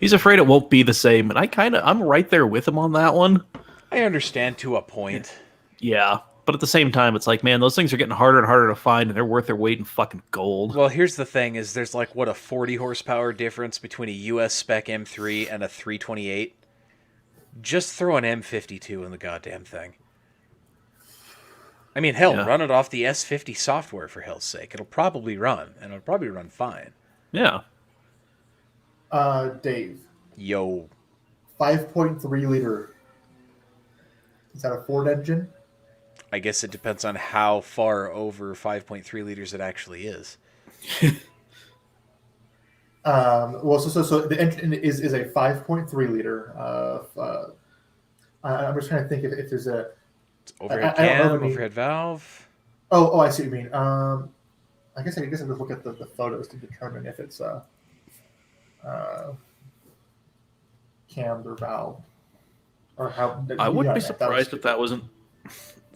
He's afraid it won't be the same, and I'm right there with him on that one. I understand to a point. Yeah, but at the same time, it's like, man, those things are getting harder and harder to find, and they're worth their weight in fucking gold. Well, here's the thing: is there's like what a 40 horsepower difference between a US spec M3 and a 328. Just throw an M52 in the goddamn thing. I mean, hell, Yeah. run it off the S50 software for hell's sake. It'll probably run, and it'll probably run fine. Yeah. Dave, Yo, 5.3 liter. Is that a Ford engine? I guess it depends on how far over 5.3 liters it actually is. Well, so the engine is a 5.3 liter. I'm just trying to think if there's a It's overhead I don't know cam, if I mean- overhead valve. Oh, I see what you mean. I guess I have to look at the photos to determine if it's cammed or valved, or how. I wouldn't be surprised if that wasn't.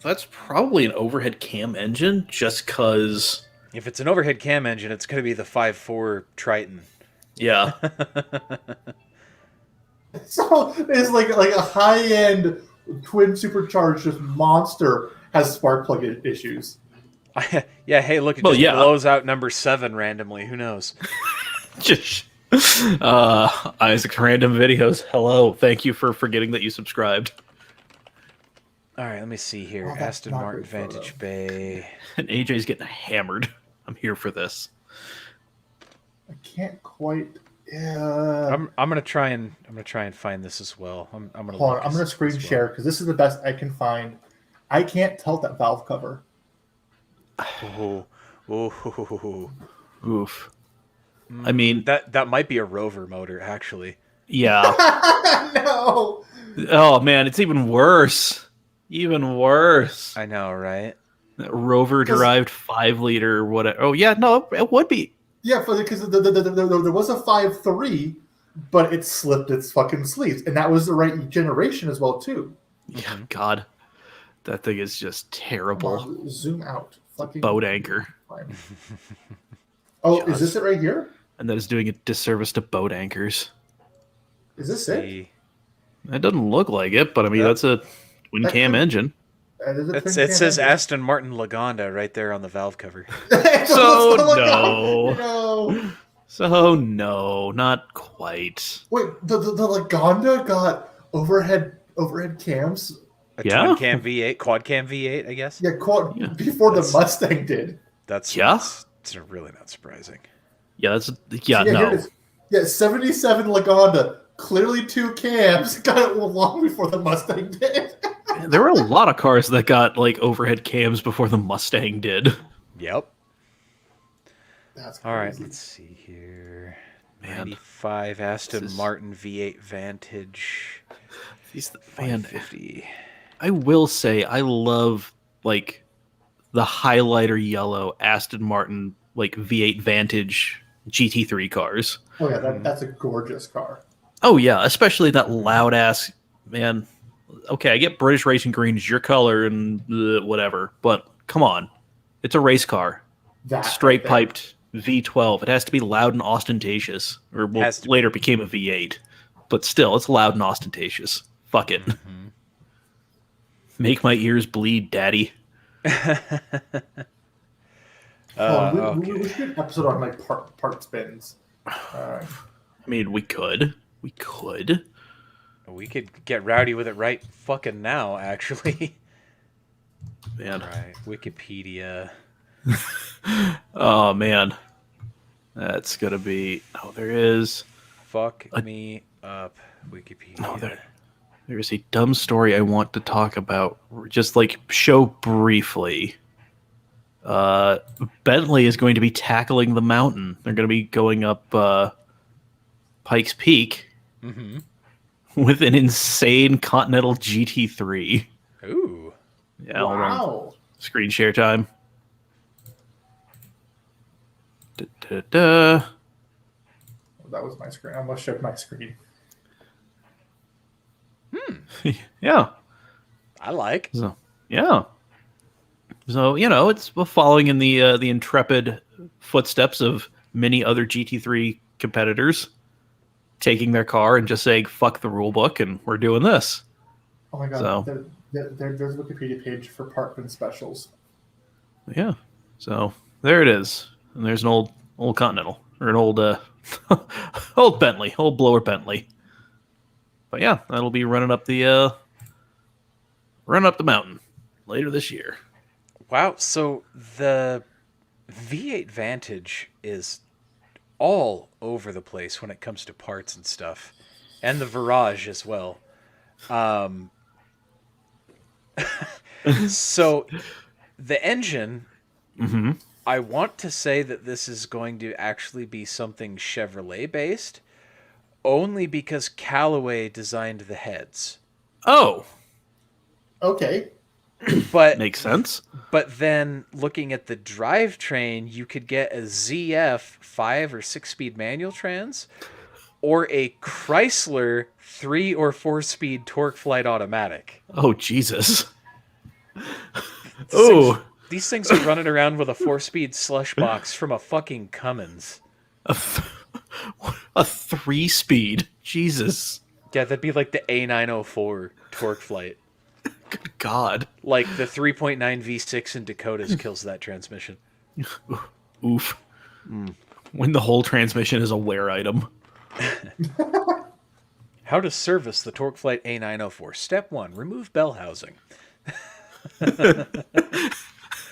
That's probably an overhead cam engine, just because. If it's an overhead cam engine, it's going to be the 5.4 Triton. Yeah. So it's like a high end twin supercharged just monster has spark plug issues. Yeah, hey, look, it Well, just yeah. blows out number 7 randomly. Who knows? Just. Isaac Random Videos. Hello. Thank you for forgetting that you subscribed. All right, let me see here. Oh, that's Aston not a Martin good photo. Vantage Bay. And AJ's getting hammered. I'm here for this. I can't quite. Yeah. I'm gonna try and find this as well. I'm gonna Hold on. look I'm gonna as screen well. share because this is the best I can find. I can't tell that valve cover. Oh, oh, Oof. I mean, that might be a Rover motor, actually. yeah. No. Oh man, it's even worse. Even worse. I know, right? That Rover derived 5 liter whatever. Oh yeah, no, it would be. Yeah, because there was a 5.3, but it slipped its fucking sleeves, and that was the right generation as well too. Yeah, God, that thing is just terrible. Come on, zoom out. Fucking Boat anchor, fine. Oh, is this it right here? and that is doing a disservice to boat anchors. Is this it? See. It doesn't look like it, but I mean Yeah. that's a twin That cam could- engine. It It says Aston Martin Lagonda right there on the valve cover. So no. no. So no, not quite. Wait, the Lagonda got overhead cams. A Yeah? twin cam V8, quad cam V8, I guess. Yeah, Yeah. before the Mustang did. That's Yeah? It's really not surprising. Yeah, that's Here no. it is. Yeah, 77 Lagonda, clearly 2 cams. Got it long before the Mustang did. There were a lot of cars that got like overhead cams before the Mustang did. Yep. That's crazy. All right, let's see here. Man. 95 Aston This is- Martin V8 Vantage. Man, 550. I will say I love like the highlighter yellow Aston Martin like V8 Vantage GT3 cars. Oh yeah, that's a gorgeous car. Oh yeah, especially that loud ass man. Okay, I get British Racing Green is your color and whatever, but come on, it's a race car, That straight right there. piped V12. It has to be loud and ostentatious, or well, Has to be. later became a V8, but still, it's loud and ostentatious. Fuck it. Mm-hmm. Make my ears bleed, daddy. We should do an episode on like part spins. I mean, we could. We could. We could get rowdy with it right fucking now, actually. Man. Right, Wikipedia. Oh, man. That's going to be... Oh, there is... Fuck me up, Wikipedia. Oh, there's a dumb story I want to talk about. Just, like, show briefly. Bentley is going to be tackling the mountain. They're going to be going up Pikes Peak Mm-hmm. with an insane Continental GT3. Ooh. Yeah, hold on. Wow. Screen share time. Da-da-da. That was my screen. I almost showed my screen. Yeah. I like. So, yeah. So, it's following in the intrepid footsteps of many other GT3 competitors, taking their car and just saying, fuck the rule book, and we're doing this. Oh my god, So- there's a Wikipedia page for Parkman specials. Yeah. So, there it is. And there's an old Continental, or an old old Bentley, old blower Bentley. But yeah, that'll be running up the mountain later this year. Wow. So the V8 Vantage is all over the place when it comes to parts and stuff, and the Virage as well. So the engine, I want to say that this is going to actually be something Chevrolet based, only because Callaway designed the heads. Oh, Okay. But makes sense. But then looking at the drivetrain, you could get a ZF 5 or 6-speed manual trans or a Chrysler 3 or 4-speed torque flight automatic. Oh, Jesus. Oh, These things are running around with a 4-speed slush box from a fucking Cummins. a 3-speed. Jesus. Yeah, that'd be like the A904 torque flight. Good God. Like the 3.9 V6 in Dakotas kills that transmission. Oof. When the whole transmission is a wear item. How to service the TorqueFlite A904. Step 1, remove bell housing.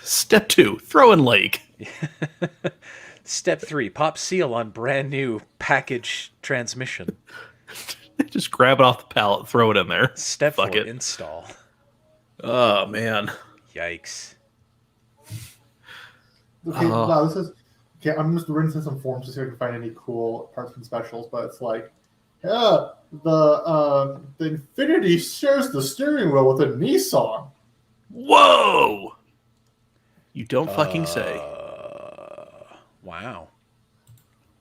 Step 2, throw in lake. Step 3, pop seal on brand new package transmission. Just grab it off the pallet, throw it in there. Step Fuck 4, it. install. Oh, man. Yikes. Okay, wow, this is okay. I'm just reading through some forums to see if I can find any cool parts and specials, but it's like, yeah, the Infinity shares the steering wheel with a Nissan. Whoa! You don't fucking say. Wow.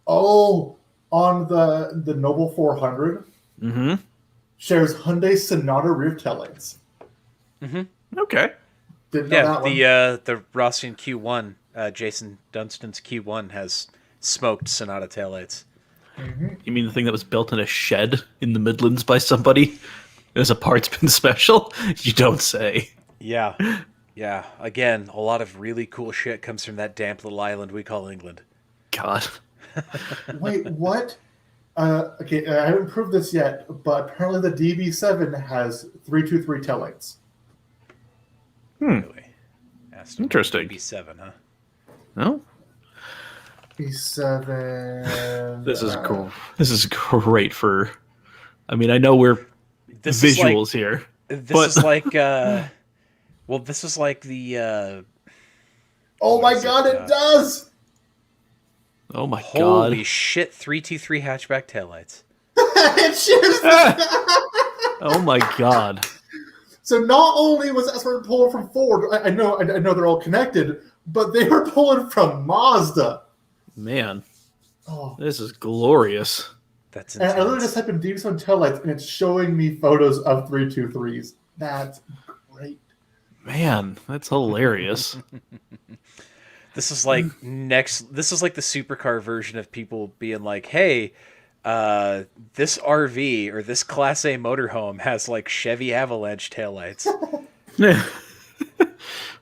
Oh, on the Noble 400 Mm-hmm. shares Hyundai Sonata rear taillights. Okay. Didn't know Yeah, that one. the Rossian Q1, Jason Dunstan's Q1 has smoked Sonata taillights. You mean the thing that was built in a shed in the Midlands by somebody as a parts bin special? You don't say. Yeah. Yeah. Again, a lot of really cool shit comes from that damp little island we call England. God. Wait, what? Okay, I haven't proved this yet, but apparently the DB7 has 323 taillights. Really. Aston Interesting. B7, huh? No? B7. This is cool. This is great for... I mean, I know we're This is visuals like, here. This but... is like... well, this is like the... Oh my god, it does! Oh my Holy God. shit, 323 hatchback taillights. It shares Oh my God. So not only was that sort of pulling from Ford, I know they're all connected, but they were pulling from Mazda. Man, Oh, this is glorious. That's and I literally intense. just typed in DB7 taillights, and it's showing me photos of 323s. That's great. Man, that's hilarious. This is like this is like the supercar version of people being like, hey, this RV or this Class A motorhome has like Chevy Avalanche taillights.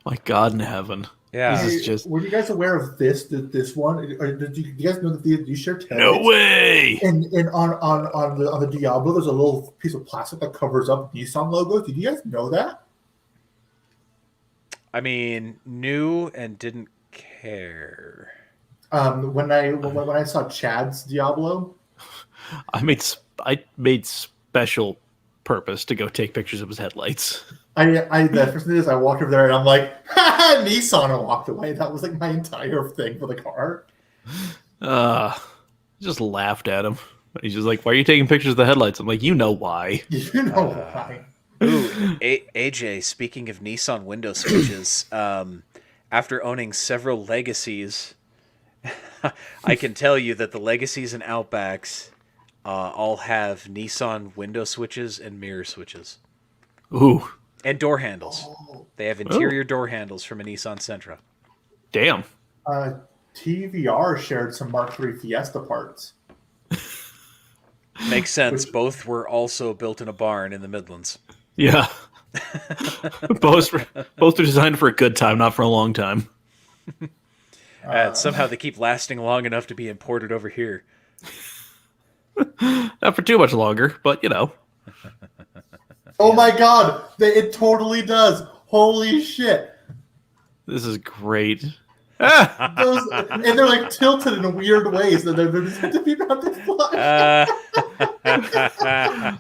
My God in heaven. Yeah. This is just... Were you guys aware of this one? Or did you guys know that these share taillights? No way! And on the Diablo, there's a little piece of plastic that covers up Nissan logos. Did you guys know that? I mean, knew and didn't care. When I saw Chad's Diablo, I made special purpose to go take pictures of his headlights. the first thing is I walked over there and I'm like, ha, Nissan, and walked away. That was like my entire thing for the car. Just laughed at him. He's just like, why are you taking pictures of the headlights? I'm like, you know why. You know why. Ooh, AJ, speaking of Nissan window switches, after owning several legacies, I can tell you that the Legacies and Outbacks all have Nissan window switches and mirror switches. Ooh, And door handles. They have interior door handles from a Nissan Sentra. damn. TVR shared some Mark III Fiesta parts. Makes sense. Both were also built in a barn in the Midlands. Yeah. both are designed for a good time, not for a long time. Somehow they keep lasting long enough to be imported over here. Not for too much longer, but you know. Oh my god, it totally does. Holy shit. This is great. And they're like tilted in weird ways. They're just meant to be mounted flush.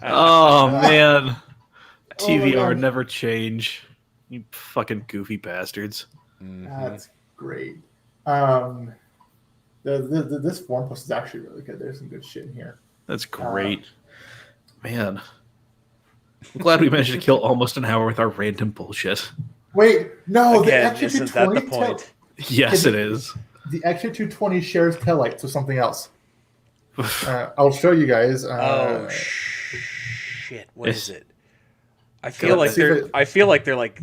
Oh man. Oh my TVR gosh. never change. You fucking goofy bastards. That's great. This forum post is actually really good. There's some good shit in here. That's great. Man. I'm glad we managed to kill almost an hour with our random bullshit. Wait, no, Again, the isn't that the XJ220 point? Yes, it is. The XJ220 shares taillights with something else. I'll show you guys. Shit! What is it? I Let's feel like see if they're. it- I feel like they're like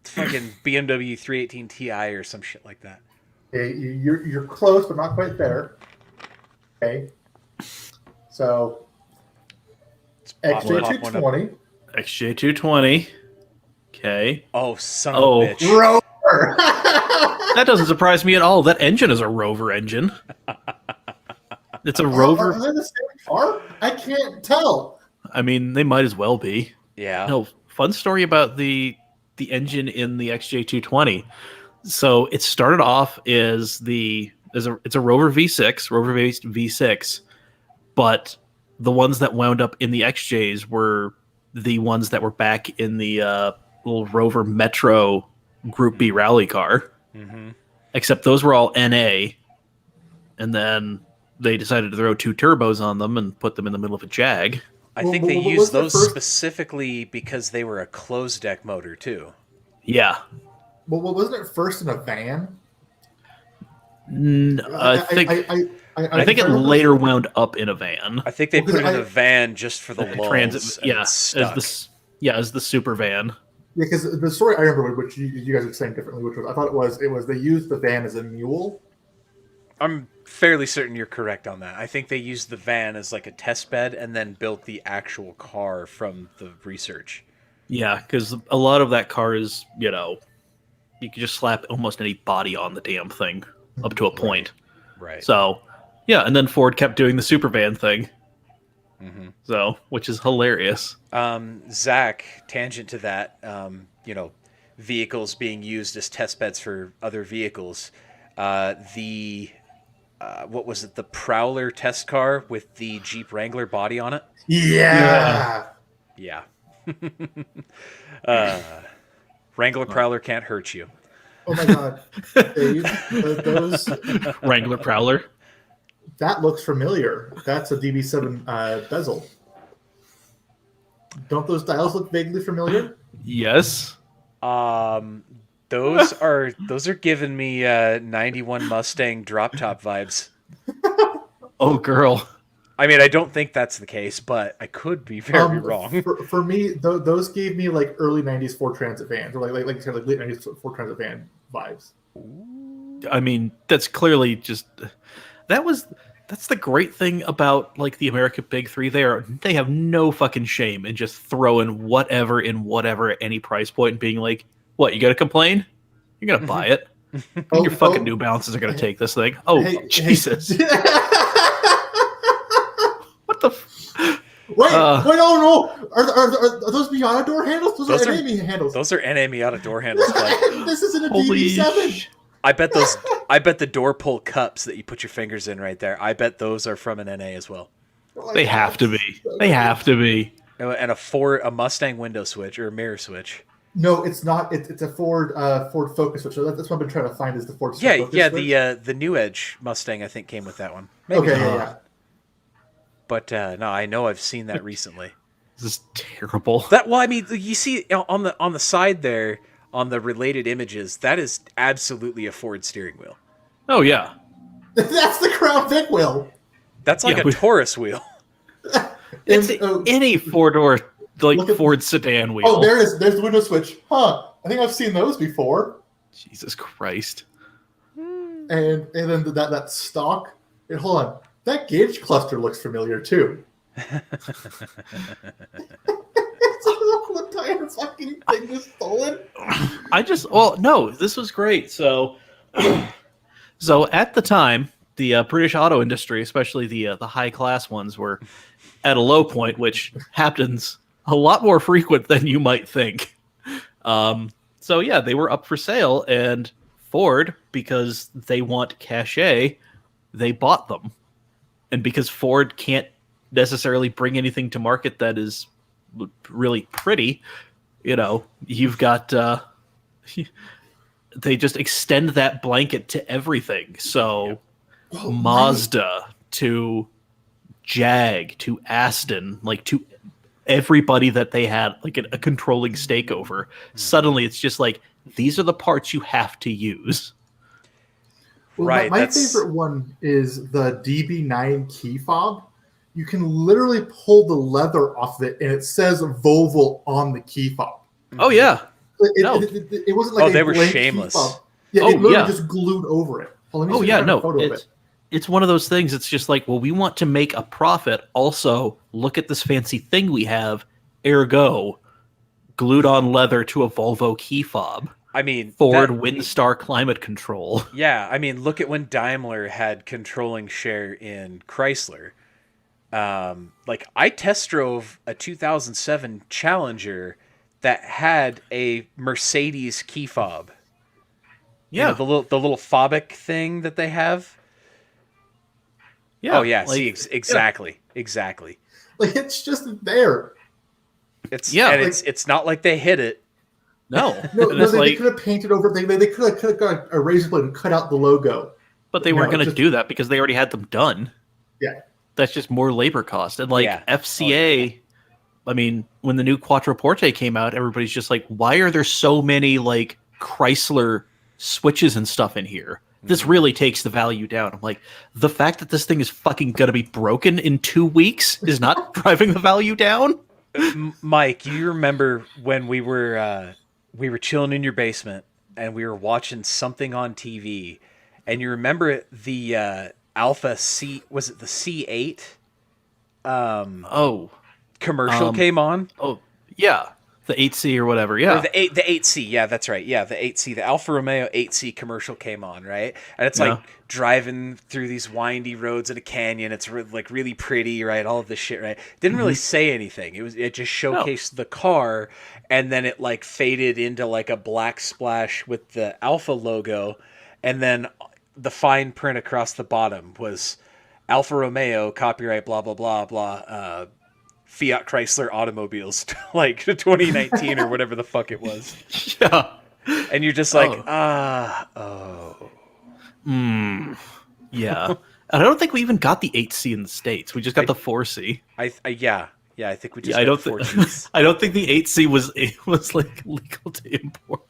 fucking BMW 318 Ti or some shit like that. Okay, you're close, but not quite there. Okay. So Pop one up. XJ220 XJ220. Okay. Oh, son Oh. of a bitch! Rover. That doesn't surprise me at all. That engine is a Rover engine. It's a Rover. Are they the same car? I can't tell. I mean, they might as well be. Yeah. No, fun story about the engine in the XJ220. So it started off it's a Rover V6, Rover based V6, but the ones that wound up in the XJs were the ones that were back in the little Rover Metro Group B rally car. Mm-hmm. Except those were all NA, and then they decided to throw two turbos on them and put them in the middle of a Jag. I think they What was used the those first- specifically because they were a closed deck motor too. Yeah. Well, wasn't it first in a van? I think it remember- later wound up in a van. I think they Well, put it 'cause in a van just for the lulls. Transit, and yeah, it's stuck. as the super van. Yeah, because the story I remember, which you guys were saying differently, which was I thought it was they used the van as a mule. I'm fairly certain you're correct on that. I think they used the van as like a test bed and then built the actual car from the research. Yeah, because a lot of that car is, you could just slap almost any body on the damn thing up to a point. Right. So, yeah, and then Ford kept doing the super van thing. Mm-hmm. So, which is hilarious. Zach, tangent to that, vehicles being used as test beds for other vehicles. What was it? The Prowler test car with the Jeep Wrangler body on it? Yeah. Yeah. Wrangler Prowler can't hurt you. Oh my god, Dave, those Wrangler Prowler. that looks familiar. That's a DB7 bezel. Don't those dials look vaguely familiar? Yes. Those are giving me 91 Mustang drop top vibes. Oh, girl. I mean, I don't think that's the case, but I could be very wrong. For me, those gave me like early '90s Ford Transit vans, or like late '90s Ford Transit van vibes. I mean, that's clearly just that's the great thing about like the American Big Three. They have no fucking shame in just throwing whatever in whatever at any price point and being like, "What? You gonna complain? You're gonna buy it? Your fucking New Balances are gonna take this thing." Oh, Jesus! What the? Wait, no! Are those Miata door handles? Those are NA handles. Those are NA Miata door handles. But This isn't a Holy DB7. I bet the door pull cups that you put your fingers in right there. I bet those are from an NA as well. They have to be. They have to be. And a Mustang window switch or a mirror switch. No, it's not. It's a Ford Focus switch. So that's what I've been trying to find is the Ford Yeah, Focus yeah. switch. The New Edge Mustang I think came with that one. Maybe Okay, not. yeah. But no, I know I've seen that recently. This is terrible. I mean, you see on the side there on the related images, that is absolutely a Ford steering wheel. Oh yeah. That's the Crown Vic wheel. That's like Yeah, a Taurus wheel. It's And, any four-door Look at- Ford sedan wheel. oh, there's the window switch. Huh? I think I've seen those before. Jesus Christ. And then that stock. And hold on, that gauge cluster looks familiar too. The entire fucking thing was stolen. No, this was great. So at the time, the British auto industry, especially the high class ones, were at a low point, which happens a lot more frequent than you might think. So yeah, they were up for sale, and Ford, because they want cachet, they bought them, and because Ford can't necessarily bring anything to market that is really pretty, you've got they just extend that blanket to everything. So Mazda to Jag to Aston, like to everybody that they had like a controlling stake over, suddenly it's just like, these are the parts you have to use. Well, Right, My that's- favorite one is the DB9 key fob. You can literally pull the leather off of it, and it says Volvo on the key fob. Oh yeah. It wasn't like Oh, a they were blank key shameless. fob. Yeah, Oh, it literally yeah. just glued over it. Well, let me Oh see if I yeah, can find a no, photo of it. it's one of those things. It's just like, well, we want to make a profit. Also, look at this fancy thing we have. Ergo, glued on leather to a Volvo key fob. I mean, Ford Windstar climate control. Yeah, I mean, look at when Daimler had controlling share in Chrysler. Like, I test drove a 2007 Challenger that had a Mercedes key fob. Yeah, You know, the little fobic thing that they have. yeah. Oh yeah, like, see, exactly. Like, it's just there. It's Yeah, and like- it's not like they hit it. No, No, and no, it's they like, could have painted over. They could have got a razor blade and cut out the logo. but they weren't no, going to just- do that because they already had them done. Yeah. That's just more labor cost. And like Yeah. FCA, I mean, when the new Quattroporte came out, everybody's just like, why are there so many like Chrysler switches and stuff in here? This really takes the value down. I'm like, the fact that this thing is fucking gonna be broken in 2 weeks is not driving the value down. Mike, you remember when we were chilling in your basement and we were watching something on TV, and you remember the Alpha C, was it the C8 Oh, commercial came on? yeah, the 8C or whatever. Yeah, Or the 8C, yeah, that's right. Yeah, the 8C, the Alfa Romeo 8C commercial came on, right? And it's like Yeah. driving through these windy roads in a canyon. It's like really pretty, right? All of this shit, right? Didn't really say anything. It just showcased the car, and then it like faded into like a black splash with the Alfa logo, and then the fine print across the bottom was Alfa Romeo, copyright blah blah blah blah, Fiat Chrysler Automobiles, like 2019 or whatever the fuck it was. yeah. And you're just like, Yeah. And I don't think we even got the 8C in the States. We just got the 4C. yeah, I think we just Yeah, I got don't the think 4Gs. I don't think the 8C was like legal to import.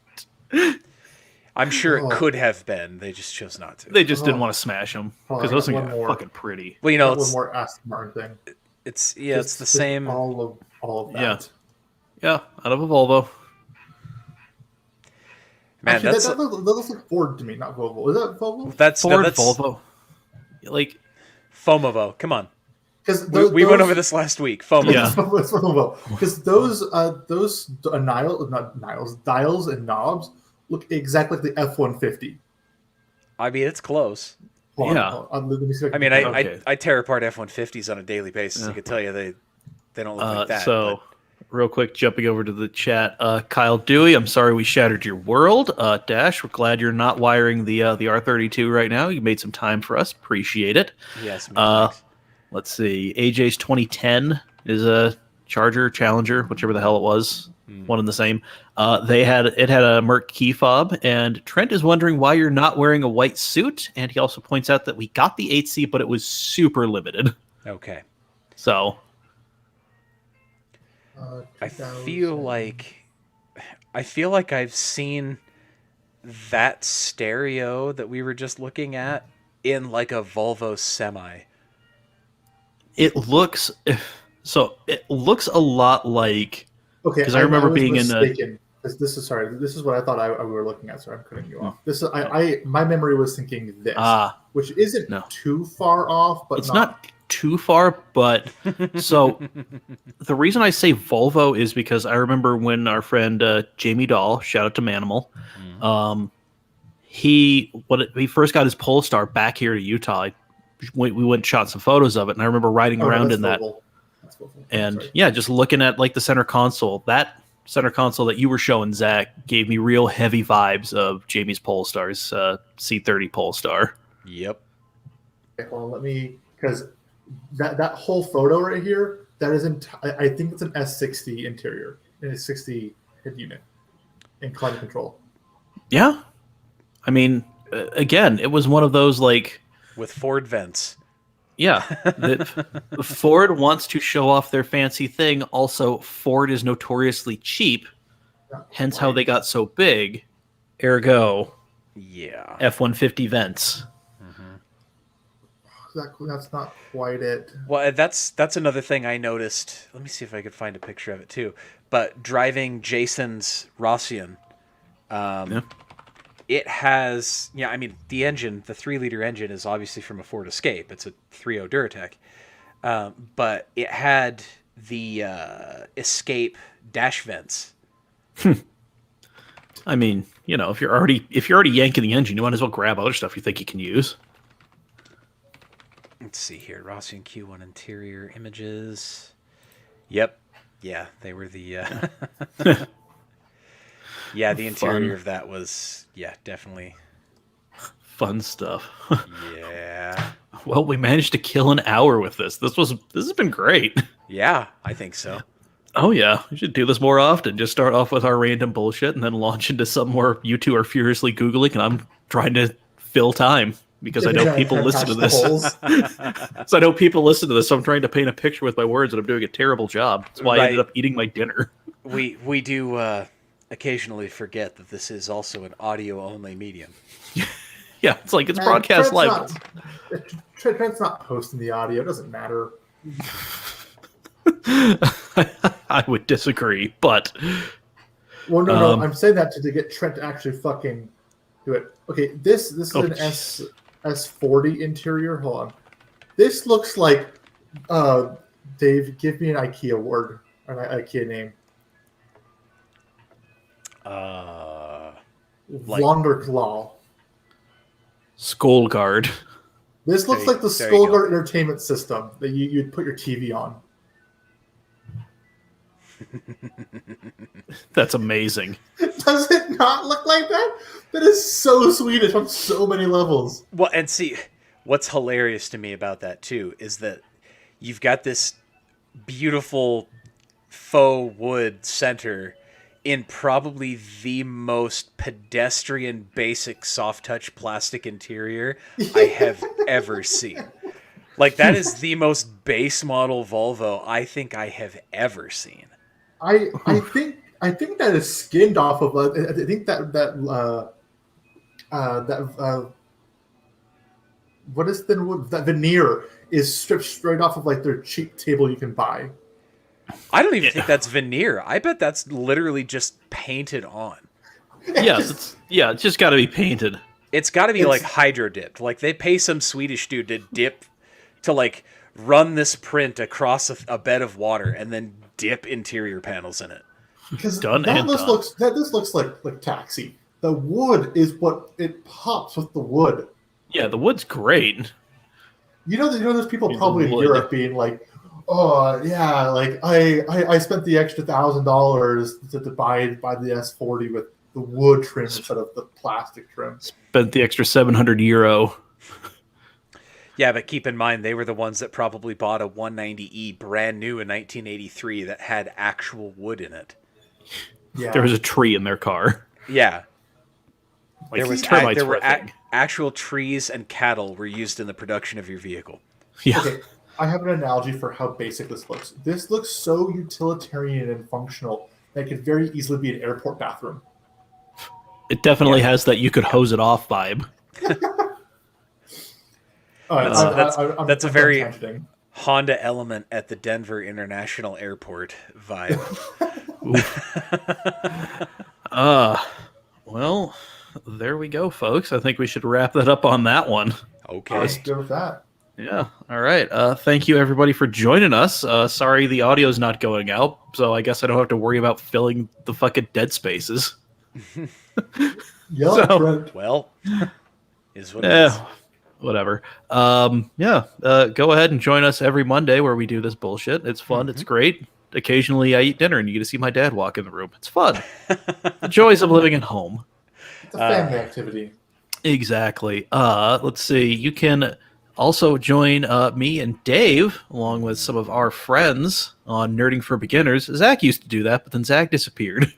I'm sure it could have been. They just chose not to. They just didn't want to smash them Hold because on, I those got things one are more. fucking pretty. Well, you know, One it's more Aston Martin thing. it's the Just same. All of that. Yeah. Yeah, out of a Volvo. Man, Actually, that's that looks like Ford to me, not Volvo. Is that Volvo? that's Ford, that's Volvo. Like, Fomovo. Come on, Because we went over this last week. Fomovo. Yeah. It's Volvo. Because those dials and knobs look exactly like the F-150. I mean, it's close. Yeah. Let me see if I mean, can- Okay. I tear apart F-150s on a daily basis. I can tell you they don't look like that. so real quick, jumping over to the chat, Kyle Dewey, I'm sorry we shattered your world. Dash, we're glad you're not wiring the R32 right now. You made some time for us. Appreciate it. but yes. Man, thanks. Let's see. AJ's 2010 is a Charger, Challenger, whichever the hell it was. One and the same. It had a Merc key fob, and Trent is wondering why you're not wearing a white suit. And he also points out that we got the 8C, but it was super limited. Okay. So I feel like I've seen that stereo that we were just looking at in like a Volvo semi. It looks a lot like. Okay, Because I remember was being in a. mistaken. This is sorry. This is what I thought we were looking at. Sorry, I'm cutting you off. This is my memory was thinking this, which isn't too far off, but it's not too far. But so the reason I say Volvo is because I remember when our friend Jamie Dahl, shout out to Manimal, he first got his Polestar back here to Utah. We went and shot some photos of it, and I remember riding around in that. And just looking at like the center console, that center console that you were showing, Zach, gave me real heavy vibes of Jamie's Polestar's C30 Polestar. Yep. Okay, well, let me, because that whole photo right here, that is I think it's an S60 interior and a 60 head unit and climate control. Yeah, I mean, again, it was one of those like with Ford vents. Yeah, Ford wants to show off their fancy thing. Also, Ford is notoriously cheap, hence how they got so big. Ergo, F-150 vents. That's not quite it. Well, that's another thing I noticed. Let me see if I could find a picture of it too. But driving Jason's Rossian, it has, I mean, the engine, the 3-liter engine is obviously from a Ford Escape. It's a 3.0 Duratec. But it had the Escape dash vents. I mean, if you're already yanking the engine, you might as well grab other stuff you think you can use. Let's see here. Rossian Q1 interior images. Yep. Yeah, they were the... Yeah, the interior of that was, definitely fun stuff. Yeah. Well, we managed to kill an hour with this. This has been great. Yeah, I think so. Oh yeah, we should do this more often. Just start off with our random bullshit and then launch into something where you two are furiously Googling and I'm trying to fill time because I know people listen to this. So I know people listen to this, so I'm trying to paint a picture with my words and I'm doing a terrible job. That's why I ended up eating my dinner. We do occasionally forget that this is also an audio-only medium. Yeah, it's like it's broadcast live. Trent's not posting the audio. It doesn't matter. I would disagree, but... Well, no. I'm saying that to get Trent to actually fucking do it. Okay, this is an S40 interior. Hold on. This looks like... Dave, give me an IKEA word. An IKEA name. Vonderklaw. Skullguard. This looks like the Skullguard entertainment system that you'd put your TV on. That's amazing. Does it not look like that? That is so Swedish on so many levels. Well, and see, what's hilarious to me about that too is that you've got this beautiful faux wood center in probably the most pedestrian, basic, soft-touch plastic interior I have ever seen. Like, that is the most base model Volvo I think I have ever seen. I think that is skinned off of. I think that what is that veneer is stripped straight off of like their cheap table you can buy. I don't even think that's veneer. I bet that's literally just painted on. Yes, it's just got to be painted. It's got to be like hydro dipped. Like they pay some Swedish dude to like run this print across a bed of water and then dip interior panels in it. Because this looks like taxi. The wood is what it pops with the wood. Yeah, the wood's great. You know, there's people probably in Europe being like, oh yeah, like I spent the extra $1,000 to buy the S40 with the wood trim instead of the plastic trim. Spent the extra €700. Yeah, but keep in mind they were the ones that probably bought a 190E brand new in 1983 that had actual wood in it. Yeah, there was a tree in their car. Yeah, like there was termites. There were actual trees and cattle were used in the production of your vehicle. Yeah. Okay. I have an analogy for how basic this looks. This looks so utilitarian and functional that it could very easily be an airport bathroom. It definitely has that you could hose it off vibe. That's a very tangenting. Honda Element at the Denver International Airport vibe. Well, there we go, folks. I think we should wrap that up on that one. Okay. Let's go with that. Yeah. All right. Thank you, everybody, for joining us. Sorry the audio's not going out, so I guess I don't have to worry about filling the fucking dead spaces. Yeah, So- Well, is what it is. Whatever. Go ahead and join us every Monday where we do this bullshit. It's fun. It's great. Occasionally I eat dinner and you get to see my dad walk in the room. It's fun. The joys of living at home. It's a family activity. Exactly. Let's see. You can also join me and Dave, along with some of our friends, on Nerding for Beginners. Zach used to do that, but then Zach disappeared.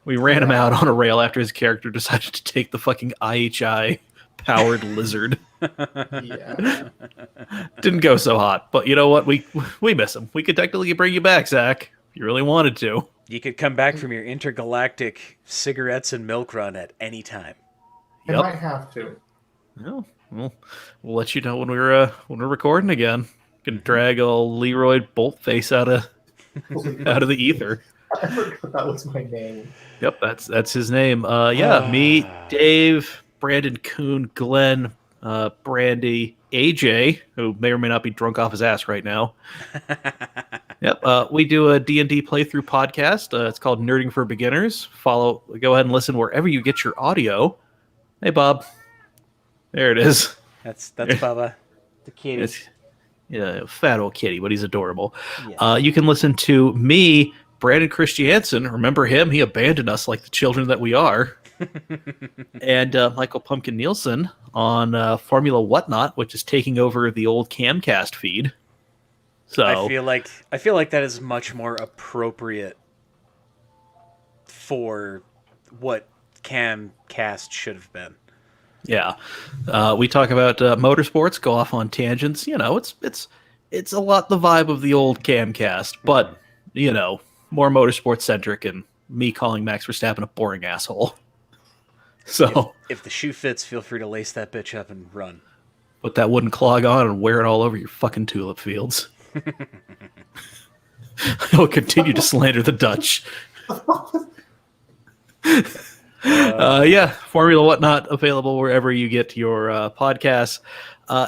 We ran him out on a rail after his character decided to take the fucking IHI powered lizard. Yeah. Didn't go so hot, but you know what? We miss him. We could technically bring you back, Zach, if you really wanted to. You could come back from your intergalactic cigarettes and milk run at any time. I Yep. might have to. Yeah, we'll let you know when we're recording again. Can drag old Leroy Boltface out of the ether. I forgot that was my name. Yep, that's his name. Me, Dave, Brandon, Kuhn, Glenn, Brandy, AJ, who may or may not be drunk off his ass right now. Yep, we do a D&D playthrough podcast. It's called Nerding for Beginners. Go ahead and listen wherever you get your audio. Hey, Bob. There it is. That's Bubba, the kitty. Yeah, fat old kitty, but he's adorable. Yeah. You can listen to me, Brandon Christiansen. Remember him? He abandoned us like the children that we are. And Michael Pumpkin Nielsen on Formula Whatnot, which is taking over the old Camcast feed. So I feel like that is much more appropriate for what Camcast should have been. yeah, we talk about motorsports, go off on tangents. You know, it's a lot the vibe of the old Camcast, but you know, more motorsports centric, and me calling Max Verstappen a boring asshole. So If the shoe fits, feel free to lace that bitch up and run. put that wooden clog on and wear it all over your fucking tulip fields. He'll continue to slander the Dutch. Formula Whatnot available wherever you get your podcasts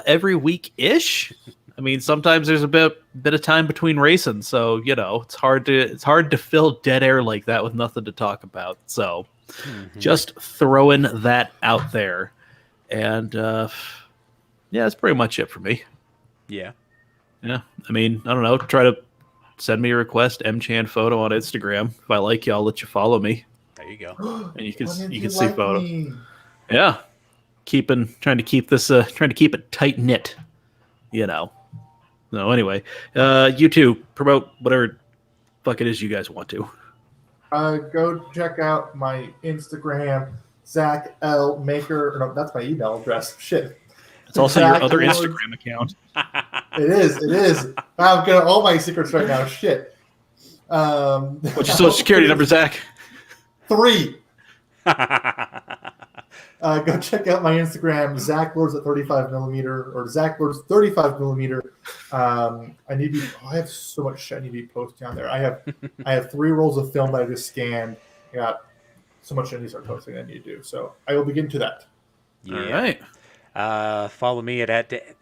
every week-ish. I mean, sometimes there's a bit of time between racing, so you know it's hard to fill dead air like that with nothing to talk about. So just throwing that out there, and that's pretty much it for me. Yeah. Yeah, I mean, I don't know. Try to send me a request, mchan photo on Instagram. If I like you, I'll let you follow me. There you go. And you can Why didn't see photo. me? Yeah, trying to keep it tight knit. You know. No, anyway, you two promote whatever fuck it is you guys want to. Go check out my Instagram, Zach L Maker. No, that's my email address. Shit. It's also Zach your other Lord. Instagram account. It is. I'm getting all my secrets right now. Shit. What's your social security number, Zach? 3. Go check out my Instagram, Zach Lords at 35mm or Zach Lords 35mm. I have so much shit I need to be posting on there. I have 3 rolls of film that I just scanned. I got so much I need to start posting that I need to do. So I will begin to that. Yeah. All right. Follow me at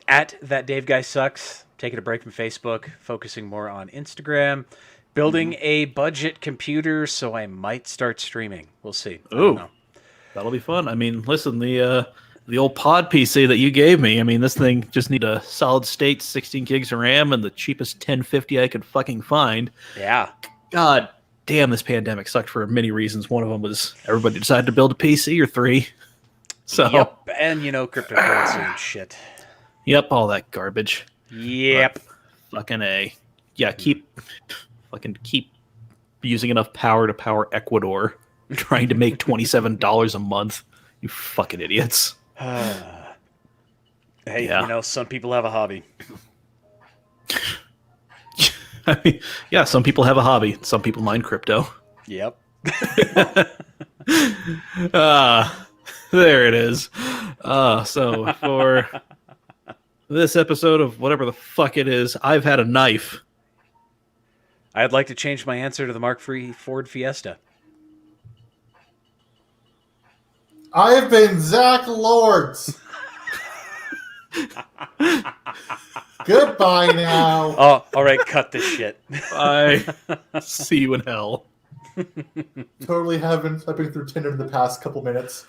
that Dave Guy Sucks. Taking a break from Facebook, focusing more on Instagram. Building a budget computer, so I might start streaming. We'll see. I don't Ooh. know. That'll be fun. I mean, listen, the old pod PC that you gave me. I mean, this thing just need a solid state 16 gigs of RAM and the cheapest 1050 I could fucking find. Yeah. God damn, this pandemic sucked for many reasons. One of them was everybody decided to build a PC or 3. So, Yep. And cryptocurrency and shit. Yep, all that garbage. Yep. Fucking A. Yeah, keep using enough power to power Ecuador, trying to make $27 a month. You fucking idiots. Hey, Yeah. some people have a hobby. I mean, yeah, some people have a hobby. Some people mine crypto. Yep. There it is. So This episode of whatever the fuck it is, I've had a knife. I'd like to change my answer to the Mark III Ford Fiesta. I have been Zach Lords. Goodbye now. Oh, all right, cut this shit. I see you in hell. Totally haven't. I've been through Tinder in the past couple minutes.